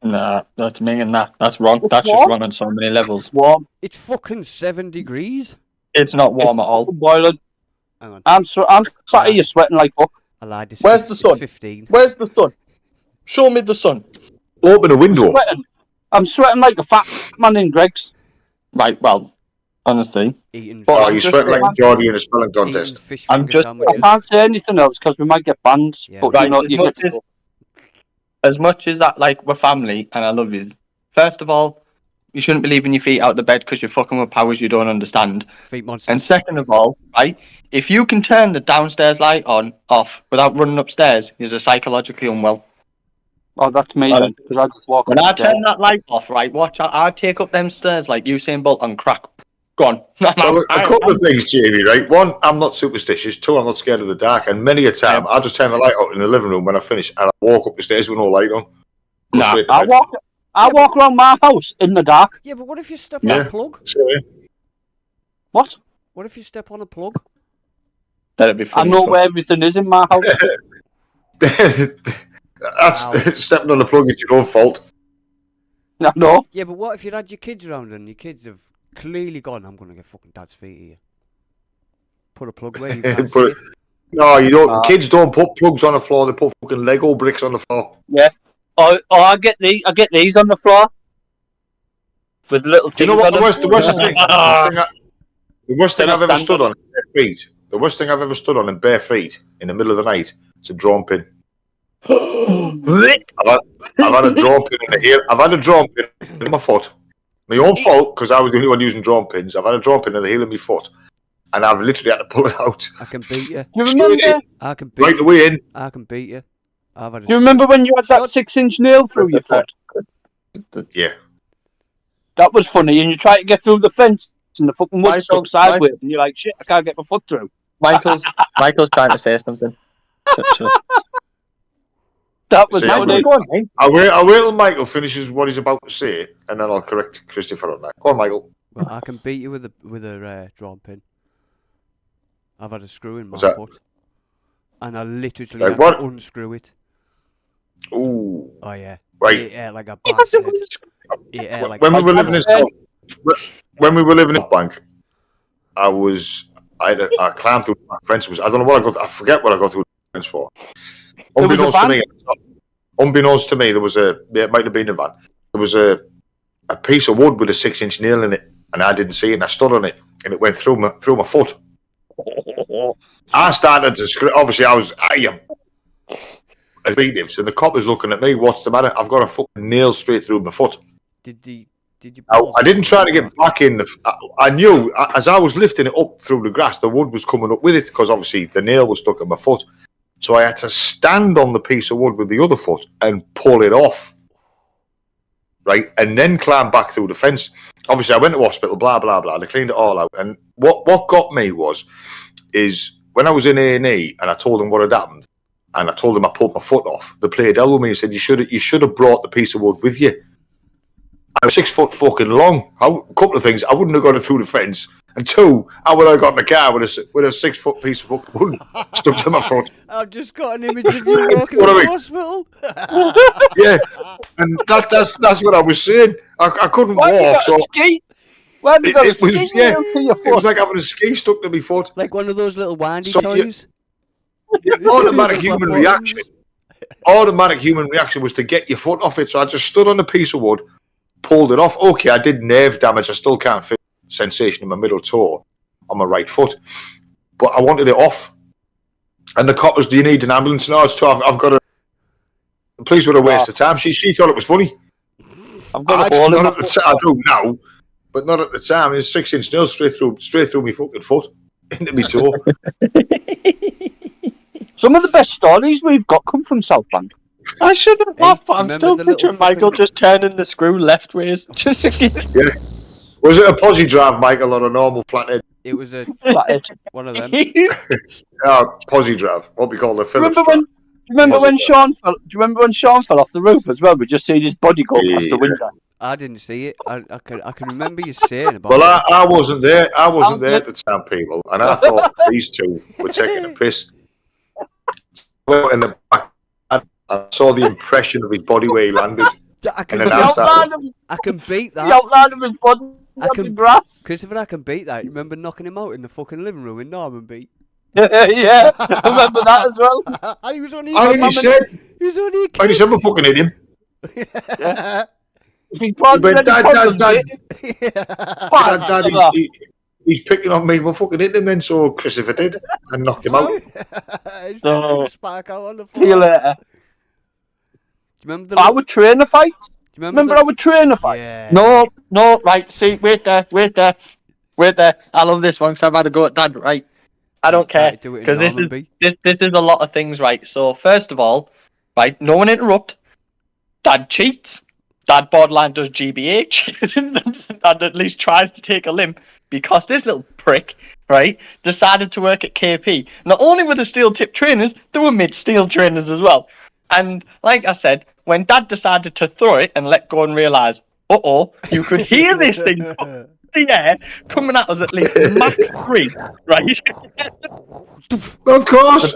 Nah, that's me and that. That's wrong. That's just What? wrong on so many levels. Warm. It's fucking 7 degrees. It's not warm at all. Boiling. Hang on. I'm sat here sweating like fuck. I lied. It's Where's fif- the sun? It's 15. Where's the sun? Show me the sun. Open a window. Sweating. I'm sweating like a fat man in Greg's. Right, well, honestly, Eating, Well, Oh, I'm you just- sweat like Geordie in a spelling eating contest. fish I'm finger just- I sandwiches. can't say anything else because we might get banned. Yeah. But right, you know, you get as much as that, like, we're family and I love you. First of all, you shouldn't be leaving your feet out the bed because you're fucking with powers you don't understand. Feet monsters. And second of all, right, if you can turn the downstairs light off without running upstairs, you're psychologically unwell. Oh, that's me then, because I just walk When I upstairs. turn that light off, right, watch out, I take up them stairs like Usain Bolt on crack. Go on. Well, a couple of things, Jamie, right? One, I'm not superstitious. Two, I'm not scared of the dark. And many a time, I just turn the light out in the living room when I finish and I walk up the stairs with no light on. Go Nah, straight to I bed. walk around my house in the dark. Yeah, but what if you step Yeah. on a plug? Sorry. What? What if you step on a plug? That'd be I funny. know where everything is in my house. That's Wow. stepping on the plug. It's your own fault. I know. Yeah, but what if you had your kids around and your kids have clearly gone, I'm going to get fucking dad's feet here. Put a plug where you can see Put it. No, you don't. Kids don't put plugs on the floor. They put fucking Lego bricks on the floor. Or I get these on the floor with little Do you things know what on the them. worst thing? The worst thing I've ever Stand stood up. on in bare feet. The worst thing I've ever stood on in bare feet in the middle of the night. It's a drawn pin. I've had a drawn pin in the ear. I've had a drawn pin in my foot. My own fault because I was the only one using drawn pins. I've had a drawn pin in the heel of my foot, and I've literally had to pull it out I can beat you. You straight remember? in, I can beat right you. the way in. I can beat you. I've had a You remember when you had that Shut- 6-inch nail through your That's foot? Yeah, That was funny. And you try to get through the fence, and the fucking wood's Michael- stuck sideways, and you're like, shit, I can't get my foot through. Michael's trying to say something. So- That was See, funny. Go on, mate. I'll wait till Michael finishes what he's about to say, and then I'll correct Christopher on that. Go on, Michael. Well, I can beat you with a drawn pin. I've had a screw in my What's that? foot, and I literally Like had what? to unscrew it. Ooh, Oh yeah, right. It hurt like a bastard. It hurt like When we a were living in bastard. when we were living in Bank, I climbed through the fence. I don't know what I got. I forget what I got through the fence for. There was a Unbeknownst to me, there was it might have been a van. There was a piece of wood with a 6-inch nail in it, and I didn't see it. And I stood on it, and it went through my foot. I started to scream. Obviously, I am a beatniks, and the cop is looking at me. What's the matter? I've got a fucking nail straight through my foot. Did you? I didn't try to get back in. I knew as I was lifting it up through the grass, the wood was coming up with it because obviously the nail was stuck in my foot. So I had to stand on the piece of wood with the other foot and pull it off, right, and then climb back through the fence. Obviously, I went to hospital. Blah blah blah. They cleaned it all out. And what got me is when I was in A&E and I told them what had happened, and I told them I pulled my foot off. They played hell with me and said you should have brought the piece of wood with you. I was 6 foot fucking long. A couple of things. I wouldn't have got it through the fence. And two, I would have got in the car with a 6 foot piece of fucking wood stuck to my foot. I've just got an image of you walking What to are the we- hospital. Yeah, and that's what I was saying. I couldn't Why have you walk, got so a ski? Why have you got a it was ski yeah, nail to your it was foot? like having a ski stuck to my foot. Like one of those little windy So you- toys. Automatic human reaction. Automatic human reaction was to get your foot off it. So I just stood on a piece of wood, pulled it off. Okay, I did nerve damage. I still can't feel sensation in my middle toe on my right foot, but I wanted it off. And the cop was, "Do you need an ambulance?" No, it's tough. I've got a. The police would have wasted time. She thought it was funny. I've got I a hole in not my at the foot. time. I do now, but not at the time. It's 6-inch nail straight through my fucking foot into my toe. Some of the best stories we've got come from South Bank. I shouldn't Hey, laugh, do but you I'm remember still the little picturing Michael fucking- just turning the screw left ways. Was it a posi drive, Michael, or a normal flathead? It was a Flathead. one of them. Posi drive, what we call the Phillips Remember when? drive. Do you remember Was when it? Sean fell? Do you remember when Sean fell off the roof as well? We just seen his body go past the Yeah. window. I didn't see it. I can remember you saying about Well, it. I wasn't there. I wasn't there at the time, people, and I thought these two were taking a piss. Well, in the back, I saw the impression of his body where he landed. I can, And The then beat, I I can beat the that. outline of his body I on can- the grass. Christopher, I can beat that. You remember knocking him out in the fucking living room in Normanby? Yeah, I remember that as well. And he was only I only said, he was only a I only kid. said, we fucking hit him. If he caused But any Dad, problems, Dad, fuck, Dad, he's picking on me. We're fucking hit him then, so Christopher did and knocked him out. He fucking spark out on the see you floor. Do later. you remember the? Our trainer fights. do you remember Remember our trainer fight? Yeah. No, right, see, wait there. I love this one because I've had a go at Dad, right? I don't Try care, to do it in because Normanby. this is a lot of things, right? So, first of all, right, no one interrupt. Dad cheats. Dad borderline does GBH. Dad at least tries to take a limp because this little prick, right, decided to work at KP. Not only were the steel tip trainers, they were mid-steel trainers as well. And like I said, when Dad decided to throw it and let go and realise, you could hear this thing up the air coming at us at least Mach 3, right? Of course.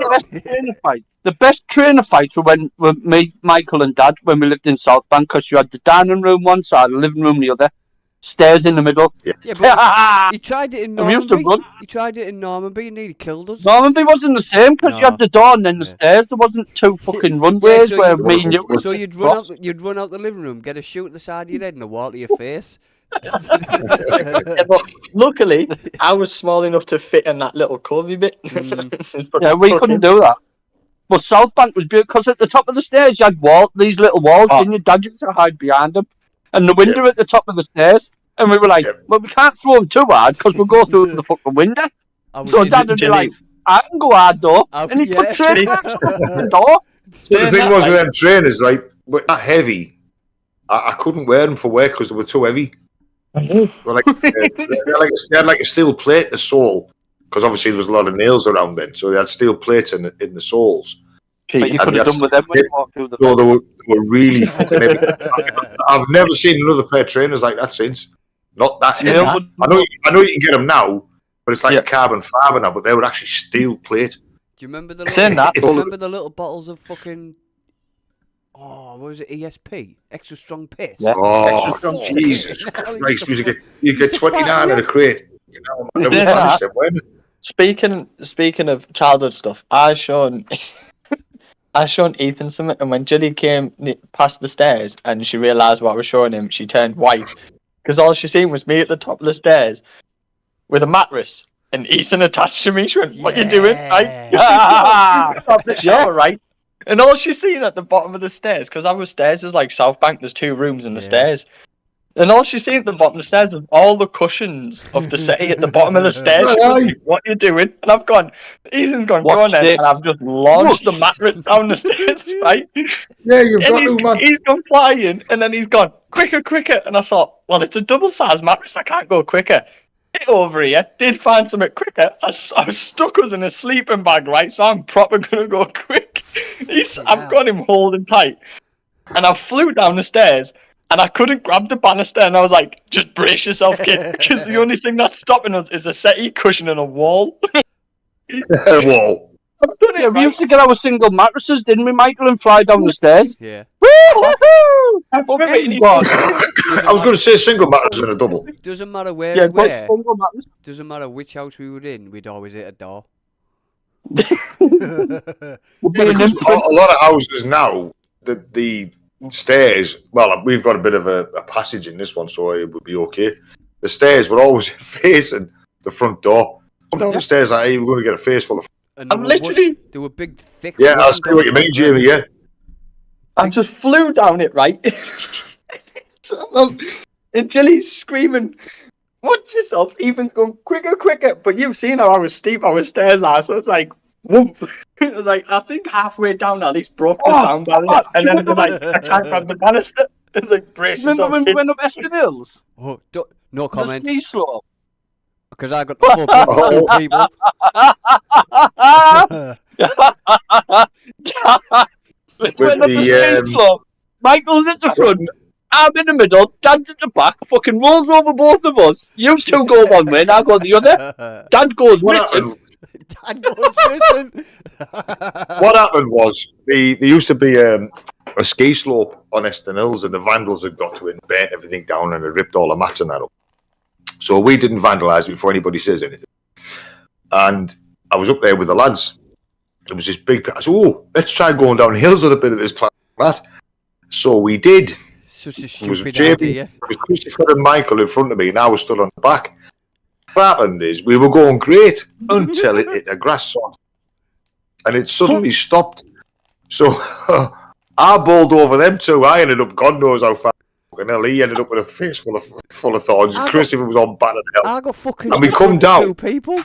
The best trainer fights were when me, Michael, and Dad when we lived in South Bank, because you had the dining room one side, the living room the other, stairs in the middle. Yeah, but he tried it in And we used to Normanby. run. He tried it in Normanby and nearly killed us. Normanby wasn't the same because you No. had the door and then the Yeah. stairs. There wasn't two fucking runways so where you- me and you. So you'd run out the living room, get a shoot in the side of your head and a wall to your face. Yeah, but luckily, I was small enough to fit in that little covey bit. Yeah, we couldn't do that. But South Bank was beautiful because at the top of the stairs you had these little walls, Oh. didn't you? Dad used to hide behind them, and the window at the top of the stairs. And we were like, Yep. well, we can't throw them too hard because we'll go through the fucking window. So Dad would be like, I can go hard though, and he'd put train marks up the door. The thing was with them trainers, right, but that heavy, I couldn't wear them for work because they were too heavy. Well, like, they had like a steel plate in the sole, because obviously there was a lot of nails around then, so they had steel plates in the soles. But you And could have that's- done with them when you walked through the So they were really fucking heavy. I've never seen another pair of trainers like that since. Not that heavy. Yeah, but- I know you can get them now, but it's like Yeah. a carbon fibre now. But they were actually steel plate. Do you remember the Saying little, that, do you all of remember the little bottles of fucking what was it, ESP? Extra strong piss? Yeah. Oh, Extra strong Jesus piss. Christ! You get 29 in a crate. You know, they was Yeah. banished them, weren't they? Speaking of childhood stuff, I shown Ethan something, and when Julie came past the stairs and she realised what I was showing him, she turned white because all she seen was me at the top of the stairs with a mattress and Ethan attached to me. She went, "What you doing?" Right? Top the shower, right? And all she seen at the bottom of the stairs, because our stairs is like South Bank. There's 2 rooms in the Yeah. stairs. And all she seen at the bottom of the stairs was all the cushions of the settee at the bottom of the stairs. She was like, "What you doing?" And I've gone, Ethan's gone, "Go on Watch then." this. And I've just launched the mattress down the stairs, right? Yeah, you've got And to, man. he's gone flying, and then he's gone, quicker. And I thought, well, it's a double-sized mattress. I can't go quicker. Get over here. Did find something quicker. I was stuck us in a sleeping bag, right? So I'm proper going to go quick. I've got him holding tight. And I flew down the stairs. And I couldn't grab the banister, and I was like, "Just brace yourself, kid, because the only thing that's stopping us is a settee, cushion, and a wall." Wall. I've done it, We right? used to get our single mattresses, didn't we, Michael, and fly down the stairs? Yeah. I've got it in his God. I was going to say single mattress and a double. Doesn't matter where Yeah, we but were. Single mattress. Doesn't matter which house we were in. We'd always hit a door. Yeah, because a lot of houses now, the stairs, well, we've got a bit of a passage in this one, so it would be okay. The stairs were always facing the front door. Come down the stairs like, hey, we're going to get a face full of... And they I'm were literally, they were big, thick. Yeah, I wooden see what you doors mean, like Jamie, yeah. I just flew down it, right? And Jilly's screaming, "Watch yourself!" Ethan's going, quicker. But you've seen how steep our stairs are, so it's like, whoop. It was like, I think halfway down at least broke the sound barrier. And then it was like, I can't grab the banister. It's like, brace Remember yourself, when we kid. went up Eston Hills? Oh, no The comment. ski slope. Because I got the full block of 2 people. We went up the, the ski slope. Michael's at the front. I'm in the middle. Dad's at the back. Fucking rolls over both of us. You 2 go one way, and I go the other. Dad goes What missing. happened, Dad goes missing. what happened was, there used to be a ski slope on Eston Hills, and the vandals had got to it and burnt everything down and had ripped all the mats and that up. So we didn't vandalise it before anybody says anything. And I was up there with the lads. There was this big... I said, oh, let's try going down hills a little bit of this plant. So we did. Such a It was stupid Jamie, idea. it was Christopher and Michael in front of me, and I was stood on the back. What happened is, we were going great until it hit a grass sod. And it suddenly stopped. So I bowled over them 2. I ended up, God knows how far. And he ended up with a face full of thorns. I got- Christopher was on battered hell. I got fucking And we hit come with down. 2 people.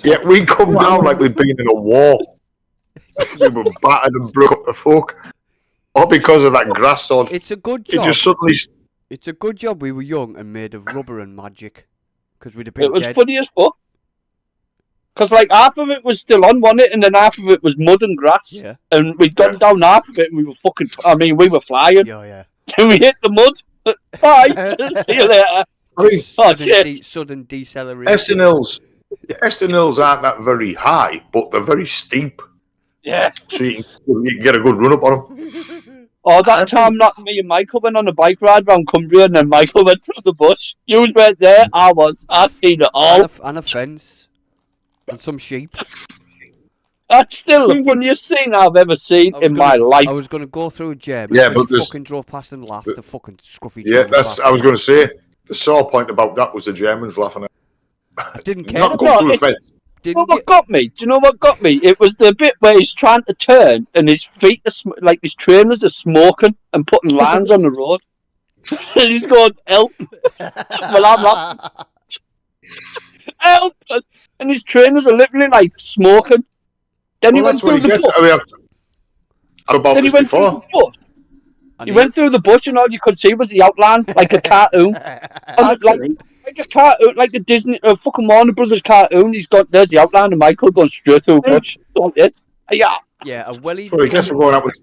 Yeah, we come down like we'd been in a war. We were battered and broke up the folk. All because of that grass sod. It's a good It job. just suddenly... It's a good job we were young and made of rubber and magic. Because we'd have been It was dead. funny as fuck. Because like half of it was still on, wasn't it? And then half of it was mud and grass. Yeah. And we'd gone down half of it and we were fucking... I mean, we were flying. Yeah. And we hit the mud. Bye. See you later. I mean, Oh, shit. Sudden deceleration. Eston Hills aren't that very high, but they're very steep. Yeah. So you can get a good run up on them. Oh, that time that me and Michael went on a bike ride round Cumbria and then Michael went through the bush. You was right there, I was. I seen it all. And a fence. And some sheep. That's still the funniest scene I've ever seen I was in my life. I was going to go through a gem. Yeah, and but we there's- fucking drove past and laughed. The fucking scruffy. Yeah, children that's. back. I was going to say the sore point about that was the Germans laughing at. I didn't care. Not about going through No, the fence. You know Didn't what get, got me? Do you know what got me? It was the bit where he's trying to turn and his feet are like his trainers are smoking and putting lines on the road. And he's going, help. Well, I'm laughing. Help. And his trainers are literally like smoking. Then he Well, went that's what through he the gets. bush. I mean, I've about Then he this went through before. the bush. And He went through the bush and all you could see was the outline, like a cartoon. Like a cartoon, like a Disney, fucking Warner Brothers cartoon. There's the outline of Michael going straight through the bush. Like this. Yeah. Yeah, a wellied. So I guess we're going up with.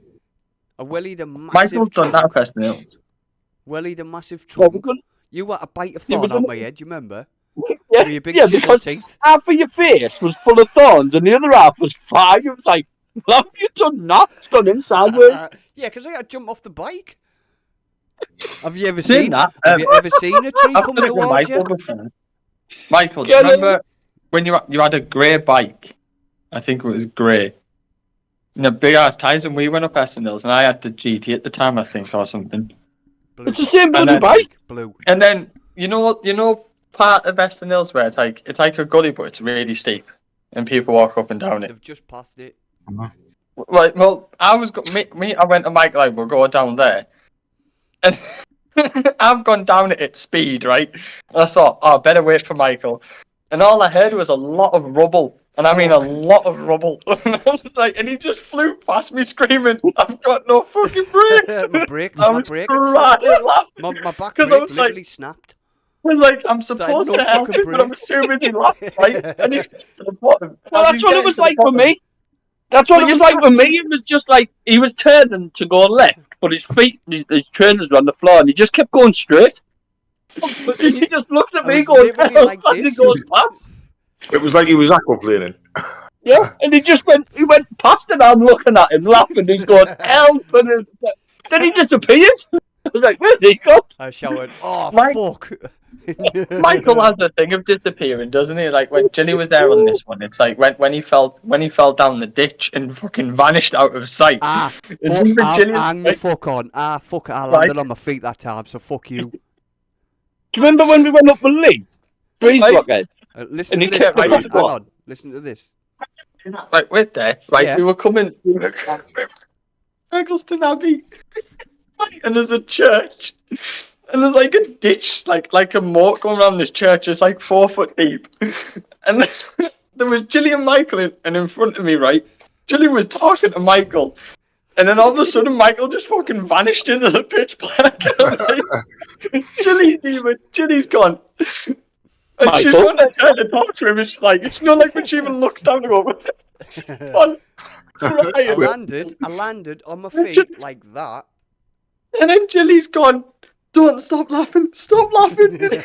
A wellied a massive. Michael's done that chunk. Preston Hills. Wellied a massive Yeah, chunk. You were a bite of Yeah, thorn we're on gonna- my head. You remember? Yeah, With your big yeah, chisel because teeth. half of your face was full of thorns and the other half was fine. It was like, what have you done that? It's gone in sideways. Yeah, because I had to jump off the bike. Have you ever Seen seen that? Have you ever seen a tree I've coming done it with towards Michael you? before. Michael, do you Get in. remember when you had a grey bike? I think it was grey. You know, big ass tyres, and we went up Preston Hills, and I had the GT at the time, I think, or something. Blue. It's the same bloody then- bike. Blue. And then you know part of Preston Hills where it's like a gully, but it's really steep, and people walk up and down it. They've just passed it. Right, well, I went to Mike, like, we'll go down there. And I've gone down it at speed, right? And I thought, oh, I better wait for Michael. And all I heard was a lot of rubble. And I mean a lot of rubble. And I was like, and he just flew past me screaming, I've got no fucking brakes. my brakes. I My was brake. crying laughing. My back 'Cause brake I was like- literally snapped. I was like, I'm like, supposed no to help fucking him, but I was brakes. too busy laughing, right? And he's to the bottom. Well, As that's he's what it getting was to the like for bottom- me. That's what Well, it was you like for me. It was just like he was turning to go left, but his feet, his trainers were on the floor, and he just kept going straight. And he just looked at I me was going, literally "Hell, like as he this." goes past." It was like he was aquaplaning. Yeah, and he went past and I'm looking at him laughing. He's going, help! And then he disappeared. I was like, where's he gone? I shouted, oh, Mike- fuck. Michael has a thing of disappearing, doesn't he? Like when Jilly was there on this one, it's like when he fell down the ditch and fucking vanished out of sight. Ah, It's but even Jillian's hang the like- fuck on. Ah, fuck it. I Right. landed on my feet that time, so fuck you. Do you remember when we went up with Lee? Breeze Right. Blockhead. Listen And to he this. kept Hang right on, on. hang on. Listen to this. Like wait there, right? Yeah. We were coming. Eggleston Abbey, and there's a church, and there's like a ditch, like a moat going around this church. It's like 4 foot deep, and there was Jilly and Michael, and in front of me, right? Jilly was talking to Michael, and then all of a sudden, Michael just fucking vanished into the pitch black. Jilly's gone. And she's Michael? gonna try to talk to him. It's like, it's not like when she even looks down and goes, on, I crying. landed on my feet like that. And then Jilly's gone, don't stop laughing, right? And then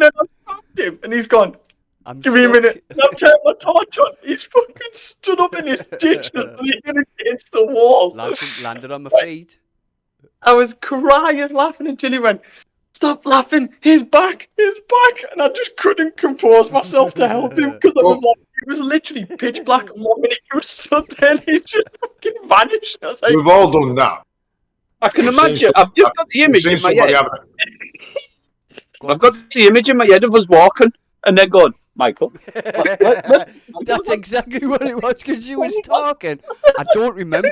I stopped him, and he's gone, I'm give me a stuck. minute. And I've turned my torch on. He's fucking stood up in his ditch and leaning against the wall. Landed on my feet. I was crying, laughing, and Jilly went, stop laughing, he's back. And I just couldn't compose myself to help him because I was like, it was literally pitch black, and 1 minute he was stood there and he just fucking vanished. I was like, We've all done that. I can We've seen imagine. some- I've just got the We've image seen in my somebody head. have I've got the image in my head of us walking and then going, Michael. That's exactly what it was because she was talking. I don't remember.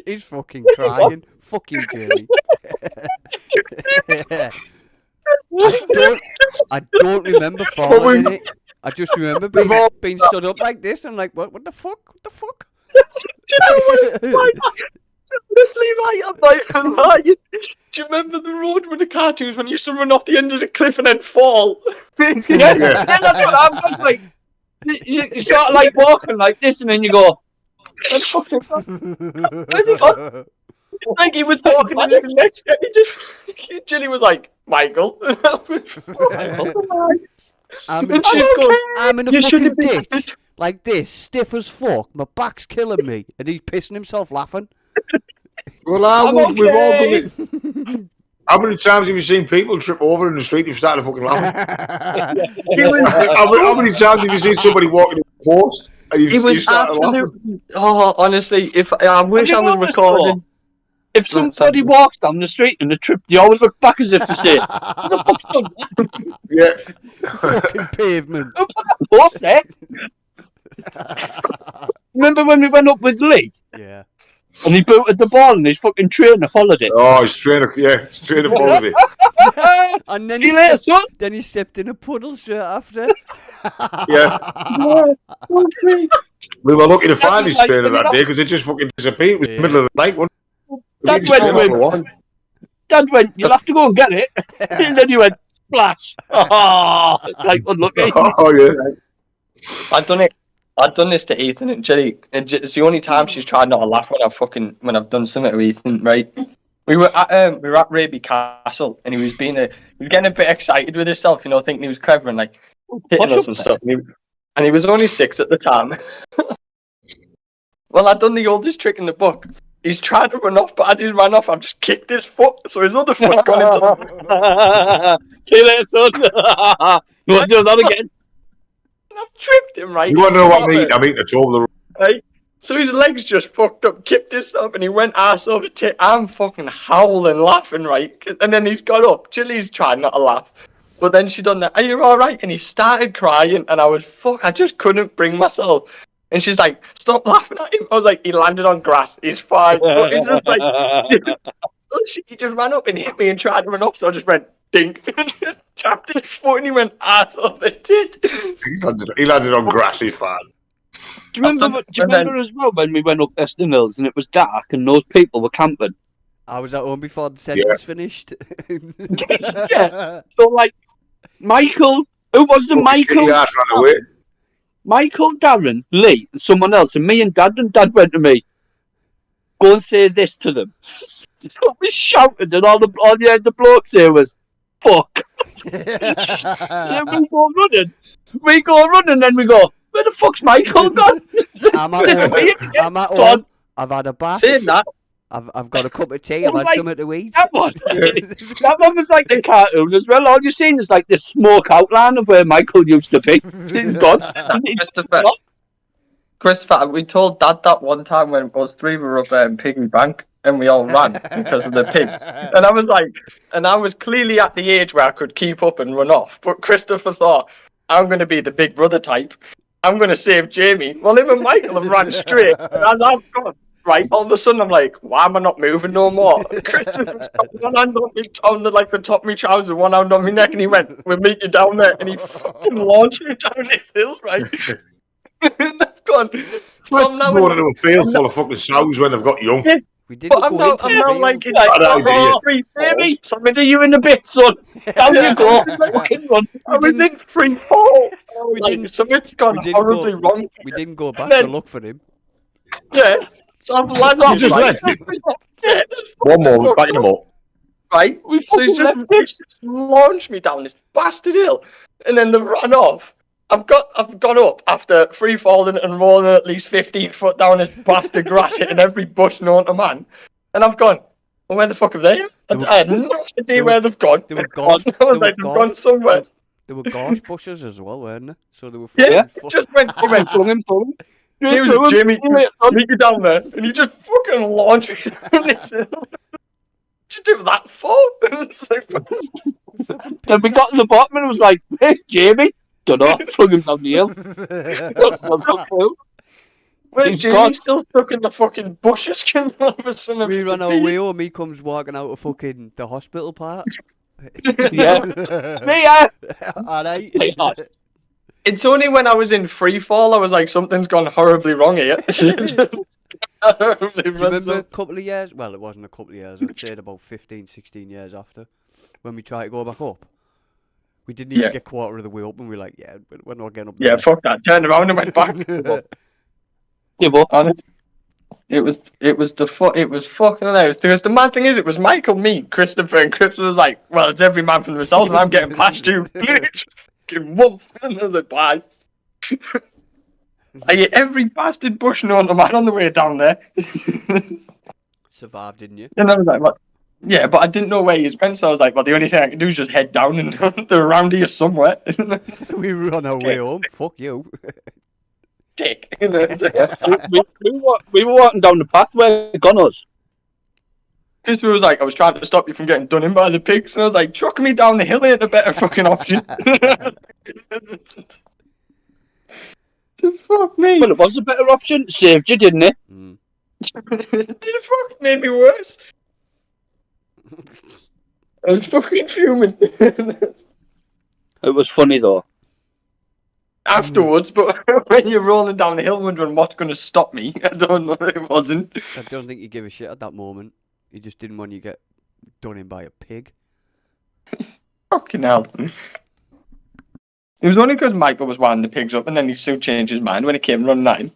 He's fucking crying. Fuck you, Jerry. I don't remember falling in it. I just remember being stood up like this and like, what the fuck? What the fuck? honestly, right, I'm not even lying. Do you remember the road with the cartoons when you used to run off the end of the cliff and then fall? Yeah, that's what I'm just like. You sort of like walking like this and then you go, where the fuck is that? Where's he gone? It's like he was walking and then the next day he just Jilly was like, Michael. I'm And she's going, in a "You fucking shouldn't be ditch like this, stiff as fuck. My back's killing me, and he's pissing himself laughing. Well, we've all done okay. it. How many times have you seen people trip over in the street and you've started fucking laughing? How many times have you seen somebody walking in the post and He you was started laughing? absolutely. Oh, honestly, if I wish I was noticed recording. If somebody walks down the street in the trip, they always look back as if to say, "What the fuck's done that? Yeah. Fucking pavement. Who put that post there?" Remember when we went up with Lee Yeah. and he booted the ball and his fucking trainer followed it? Oh, his trainer followed it. And then See you later, son. then he stepped in a puddle straight after. Yeah. We were lucky to find his like trainer when that you day because it just fucking disappeared. It was the middle of the night, wasn't Dad You went just with- for one. Dad went, you'll have to go and get it. And then he went, splash. Oh, it's like unlucky. Oh yeah. I've done this to Ethan and Jilly, and it's the only time she's tried not to laugh when I've done something to Ethan. Right? We were at Raby Castle, and he was getting a bit excited with himself, you know, thinking he was clever and like hitting Push us up and there. stuff. And he was only 6 at the time. Well, I'd done the oldest trick in the book. He's tried to run off, but as he's ran off, I've just kicked his foot, so his other foot's gone into the... See you later, son. You want to do that again? I've tripped him, right? You want to know what Proper. I mean? It's over the. Right? So his legs just fucked up, kicked this up, and he went ass over tit. I'm fucking howling, laughing, right? And then he's got up. Chili's trying not to laugh. But then she done that, are you alright? And he started crying, and I just couldn't bring myself. And she's like, stop laughing at him. I was like, he landed on grass, he's fine. But it's just like, he just ran up and hit me and tried to run off, so I just went, dink, and just tapped his foot, and he went ass over tit. He landed on grass. He's fine. Do you remember as well when we went up Eston Hills and it was dark and those people were camping? I was at home before the sentence finished. Yeah. So like, Michael, who was the Michael? Shitty ass ran away. Michael, Darren, Lee, and someone else, and me and Dad went to me, go and say this to them. So we shouted, and all the blokes here was, fuck. And then we go running, then we go, where the fuck's Michael gone? I'm at home. I'm at Go on. home. I've had a bath. Saying that, I've got a cup of tea. I've had Like- something to eat. That one was like the cartoon as well. All you're seeing is like this smoke outline of where Michael used to be. He's gone. Christopher, we told Dad that one time when us 3 were up Piggy Bank and we all ran because of the pigs. And I was like, I was clearly at the age where I could keep up and run off. But Christopher thought, I'm going to be the big brother type. I'm going to save Jamie. Well, him and Michael have ran straight. And as I've gone, right, all of a sudden I'm like, why am I not moving no more? Christopher's got one hand on the top of my trousers, one hand on my neck, and he went, we'll meet you down there. And he fucking launched me down this hill, right? And that's gone. So I'm now Going into a field full of fucking sows when they've got young. We didn't But I'm go now, into I'm the now field. like, in Bad idea. Free baby, something to you in a bit, son. Down you go. Fucking run. I was in free fall. We Like, didn't- something's gone we didn't horribly go- wrong. We didn't go back then- to look for him. Yeah. So I've landed You just right. left him. Yeah, just One more, backing him up. right. We So he's fucking just launched me down this bastard hill, and then they ran off. I've got up after free falling and rolling at least 15 foot down this bastard grass, hitting every bush known to man. And I've gone, well, where the fuck are they? I had no idea where they've gone. They were gone. I was They were like, they've gone. gone somewhere. There were gorse bushes as well, weren't there? So they were Yeah, fucking just went. He went. Flung him. He was Jimmy. Meet you down there, and he just fucking launched me down this hill. What you do that for? It's like, Then we got to the bottom and it was like, hey, Jamie. Don't know. Flung him down the hill. No clue. where's He's Jamie? gone. Still stuck in the fucking bushes because all of a sudden We ran our way home. He comes walking out of fucking the hospital part. Yeah. Me, Alright. Hey, It's only when I was in free fall I was like, something's gone horribly wrong here. Do you remember a couple of years? Well, it wasn't a couple of years. I'd say about 15, 16 years after, when we tried to go back up. We didn't even Yeah. get quarter of the way up, and we were like, yeah, we're not getting up Yeah, there. fuck that. Turned around and went back. give up. Honest. It was fucking hilarious because the mad thing is, it was Michael, me, Christopher, and Chris was like, well, it's every man for themselves, and I'm getting past you. Fucking wolf, and I was like, bye. I hit every bastard bush known to man on the way down there. Survived, didn't you? And I was like, what? Yeah, but I didn't know where he went, so I was like, well, the only thing I can do is just head down and they're around here somewhere. We were on our way home. Fuck you. Dick. we were walking down the path where it got us. Christopher was like, I was trying to stop you from getting done in by the pigs, and I was like, trucking me down the hill ain't a better fucking option. Fuck me. Well, it was a better option. Saved you, didn't it? Mm. It fucking made me worse. I was fucking fuming It was funny though. afterwards, but when you're rolling down the hill wondering what's going to stop me, I don't know, it wasn't. I don't think you give a shit at that moment. He just didn't want you to get done in by a pig. Fucking hell. It was only because Michael was winding the pigs up and then he soon changed his mind when he came running at him.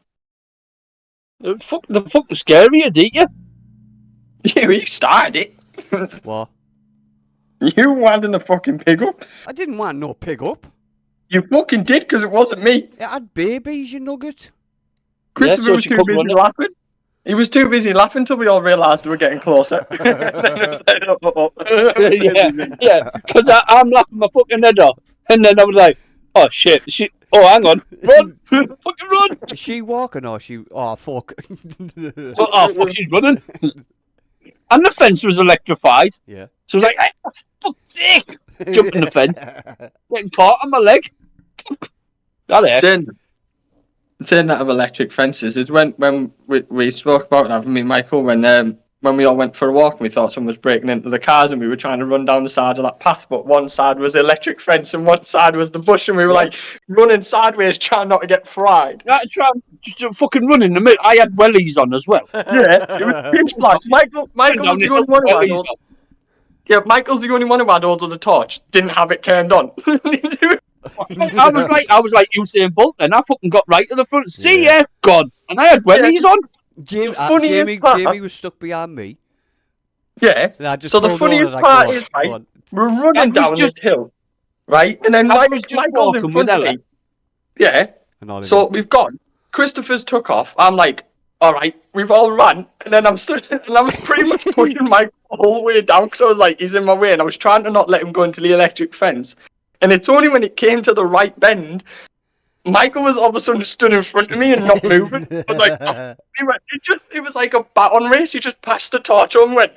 The fucking scary, didn't you? You started it. What? You winding the fucking pig up. I didn't want no pig up. You fucking did because it wasn't me. It had babies, you nugget. Christopher so was she too couldn't busy run it. laughing. He was too busy laughing till we all realised we were getting closer. yeah. Because I'm laughing my fucking head off, and then I was like, "Oh shit! Oh, hang on, run, fucking run!" Is she walking or she? Oh fuck. So, oh fuck, she's running. And the fence was electrified. Yeah. So I was like, hey, fuck's sake! Jumping the fence, getting caught on my leg. That it. Saying that of electric fences is when we spoke about it, me and Michael, when we all went for a walk and we thought someone was breaking into the cars and we were trying to run down the side of that path, but one side was the electric fence and one side was the bush, and we were like running sideways trying not to get fried. I tried just fucking running the middle. I had wellies on as well. Yeah, it was pitch black. Michael's the only one who had all, Michael's the only one who had all of the torch, didn't have it turned on. I was like Usain Bolt, and I fucking got right to the front. See ya, gone, and I had wellies on. Jamie was stuck behind me. Yeah. So the funniest part is, right, we're running down this hill, right, and then Michael's in front of me. Yeah. So we've gone. Christopher's took off. I'm like, all right, we've all run, and then I'm stood, and I was pretty much pushing Michael all the way down because I was like, he's in my way, and I was trying to not let him go into the electric fence. And it's only when it came to the right bend, Michael was all of a sudden stood in front of me and not moving. I was like, it was like a baton race. He just passed the torch on and went,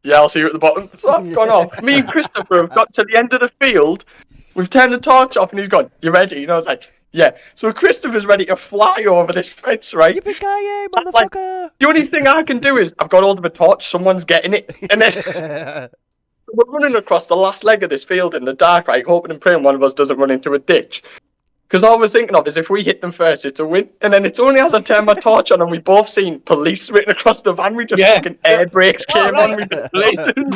yeah, I'll see you at the bottom. So I've gone off. Me and Christopher have got to the end of the field. We've turned the torch off and he's gone, you ready? And I was like, yeah. So Christopher's ready to fly over this fence, right? Yippee-ki-yay, motherfucker! The only thing I can do is, I've got hold of a torch, someone's getting it. And then... So we're running across the last leg of this field in the dark, right, hoping and praying one of us doesn't run into a ditch. Because all we're thinking of is if we hit them first, it's a win. And then it's only as I turn my torch on and we both seen police written across the van, we just fucking air brakes came on, we just listened.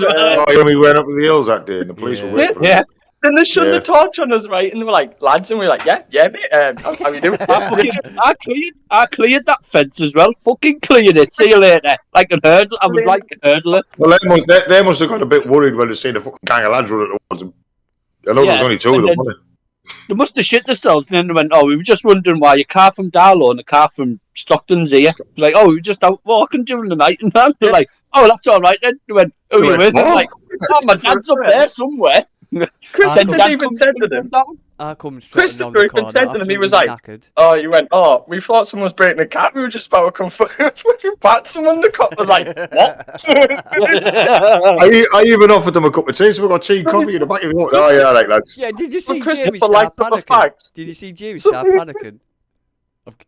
We went up the hills that day and the police were waiting for us. Then they shut the torch on us, right, and they were like, lads, and we were like, yeah, mate, how you doing? I cleared that fence as well. Fucking cleared it. See you later. Like a hurdle. I was like a hurdler. Well, they must have got a bit worried when they seen the fucking gang of lads running towards them. I know there's only two of them, wasn't it? They must have shit themselves, and then they went, oh, we were just wondering why your car from Darlow and a car from Stockton's here. Like, oh, we were just out walking during the night, and they're like, oh, that's all right then. They went, who are you with? I'm like, oh, my dad's up there somewhere. Christopher even said to them. Christopher even said to them, he was like, oh, you went, oh, we thought someone was breaking the cat, we were just about to come fucking pat someone. The cop was like, what? I even offered them a cup of tea, so we got tea and coffee in the back of the Oh, yeah, like lads. Yeah, did you see Christopher Jamie start panicking? Did you see Jamie start panicking?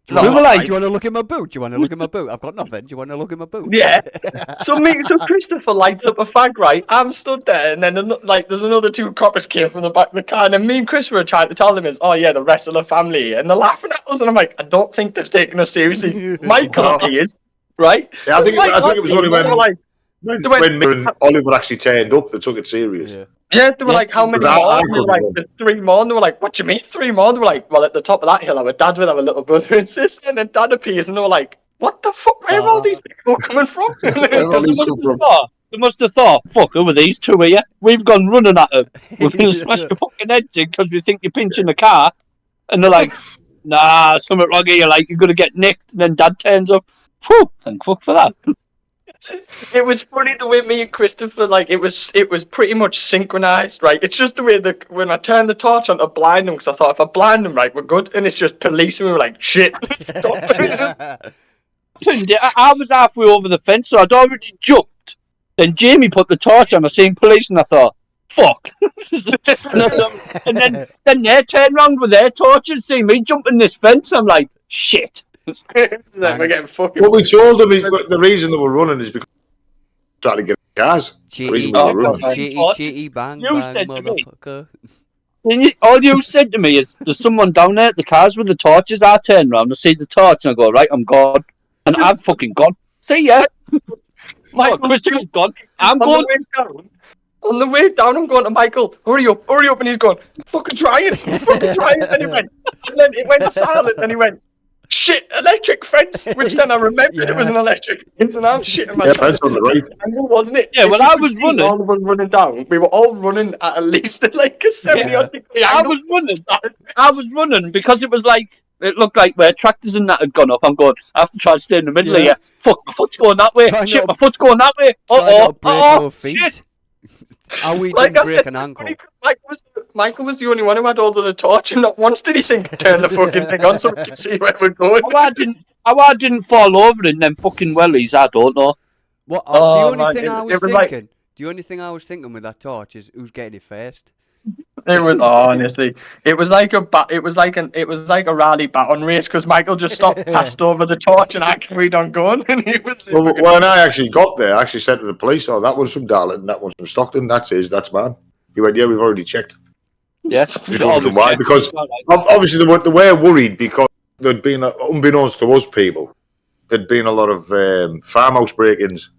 Do you want to look at my boot? Do you want to look at my boot? I've got nothing. Do you want to look at my boot? Yeah. So Christopher lights up a fag, right? I'm stood there, and then there's another two coppers came from the back of the car, and then me and Christopher are trying to tell them oh yeah, the rest of the family, and they're laughing at us, and I'm like, I don't think they've taken us seriously. Michael is, right? Yeah, I think it was only when Mick and Oliver actually turned up, they took it serious. Yeah, they were like, how many more? And they were like, there's 3 more. And they were like, what do you mean 3 more? And they were like, well, at the top of that hill, our dad would have a little brother and sister. And then dad appears and they were like, what the fuck? Where are all these people coming from? They must have thought, fuck, who are these two here? We've gone running at them. We're going to smash your fucking heads in because we think you're pinching the car. And they're like, nah, something wrong here. Like, you're going to get nicked. And then dad turns up. Whew, thank fuck for that. It was funny the way me and Christopher, like, it was pretty much synchronized, right? It's just the way when I turned the torch on to blind them, because I thought if I blind them, right, we're good. And it's just police, and we were like, shit. Stop. I was halfway over the fence, so I'd already jumped. Then Jamie put the torch on, I seen police, and I thought, fuck. and then they turned around with their torches, see me jumping this fence, I'm like, shit. We're getting fucking. What we told them is the reason they were running is because trying to get the cars. Cheaty, bang, motherfucker. All you said to me is, there's someone down there at the cars with the torches. I turn around, I see the torch, and I go, right, I'm gone. And I've fucking gone. See ya. Oh, Christopher's gone. I'm on going. the way down. On the way down, I'm going to Michael. Hurry up, and he's going. Fucking try it. And he went. And then it went silent, and he went. Shit, electric fence. Which then I remembered it was an electric fence, and I'm shitting myself. Yeah, fence on the right. Wasn't it? Yeah, If well, you I could was see running. All of us running down. We were all running at least like a 70 odd degree I angle. was running. I was running because it was like it looked like where tractors and that had gone up. I'm going. I have to try to stay in the middle of Yeah. here. Fuck, my foot's going that way. Try Shit, not- my foot's going that way. Try not to break our feet. Shit. How we Like didn't I break said, an ankle. Michael was the only one who had all the torch, and not once did he think turn the fucking thing on so we could see where we're going. How I didn't fall over in them fucking wellies, I don't know. What? Oh, the only man, thing I it was was like- thinking. The only thing I was thinking with that torch is who's getting it first. It was honestly, it was like a rally baton race because Michael just stopped, passed over the torch, and I carried on going. And he was Well, when I actually got there, I actually said to the police, "Oh, that one's from Darlington, that one's from Stockton. That's his, that's mine." He went, "Yeah, we've already checked." Yeah. Just wondering why, because obviously they were worried because there'd been, unbeknownst to us people, there'd been a lot of farmhouse break-ins,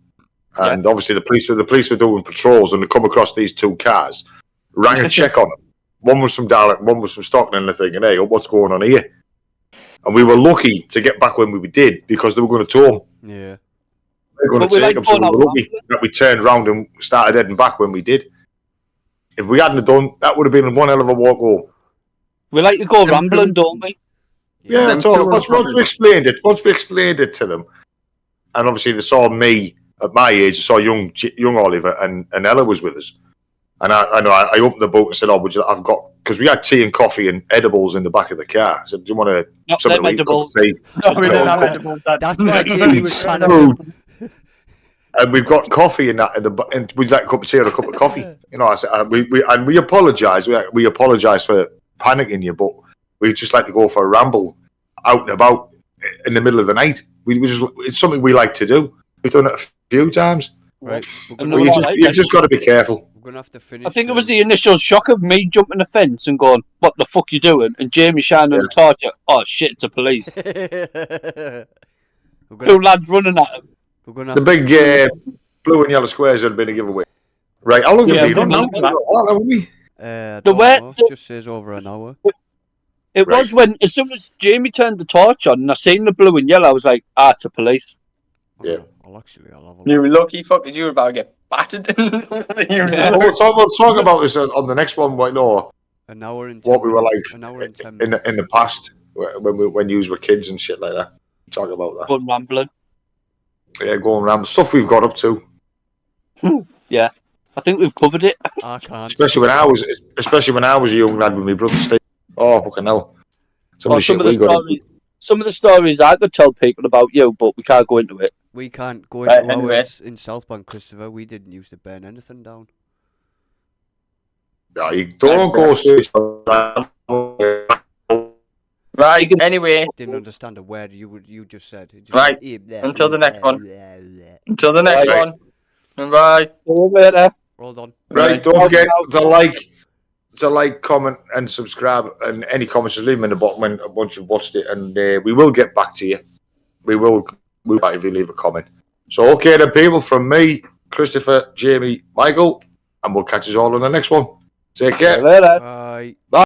and obviously the police were doing patrols, and they come across these two cars, rang a check on them. One was from Darlington, one was from Stockton, and they're thinking, "Hey, what's going on here?" And we were lucky to get back when we did because they were going to tow them. Yeah. They were going But to we take like them, so we going were out lucky that we turned round and started heading back when we did. If we hadn't have done, that would have been one hell of a walk home. We like to go rambling, don't we? Yeah, Them that's all. two Once ones we explained it to them, and obviously they saw me at my age, they saw young Oliver, and Ella was with us, and I opened the book and said, "Oh, would you? I've got," because we had tea and coffee and edibles in the back of the car. I said, "Do you want Not something them to eat, cup of edibles. tea?" No, we didn't have No. edibles. That That's why Jamie was trying to. And we've got coffee in that, and we'd like a cup of tea or a cup of coffee. You know, I said, we apologise. We apologise for panicking you, but we just like to go for a ramble out and about in the middle of the night. It's something we like to do. We've done it a few times. Right. And But no, you've just got to be careful. We're gonna have to finish. I think it was the initial shock of me jumping the fence and going, "What the fuck you doing?" And Jamie shining the torch. Oh shit! It's a police. We're Two gonna, lads running at him. we're gonna The have big blue and yellow squares had been a giveaway. Right, how long have Yeah, we been on now? we're not- How long have we? I The don't way- know, the- just says over an hour. It Right. was when, as soon as Jamie turned the torch on and I seen the blue and yellow, I was like, it's a police. Yeah. I'll have a You look. were lucky, fuck, did you were about to get battered? Oh, we'll talk about this on the next one. Right, no, An hour and 10 what we were minutes. like An hour and 10 in minutes. the past when you were kids and shit like that. Talk about that. Going rambling. Yeah, going around stuff we've got up to, I think we've covered it. I can't. especially when I was a young lad with my brother Steve. Oh, fucking hell! Some of the shit we got up to. Some of the stories I could tell people about you, but we can't go into it. We can't go Right, into anyway. ours in Southbank, Christopher. We didn't used to burn anything down. Yeah, you don't go so. Right, anyway, Didn't understand a word you just said. It just Right, went, until the next one. blah, blah. until the next Right. one. Bye. See you later. Hold on. Right, don't forget to like, comment, and subscribe. And any comments, just leave them in the bottom once you've watched it, and we will get back to you. We will back if you leave a comment. So, okay, then, people, from me, Christopher, Jamie, Michael, and we'll catch us all on the next one. Take care. See you later. Bye.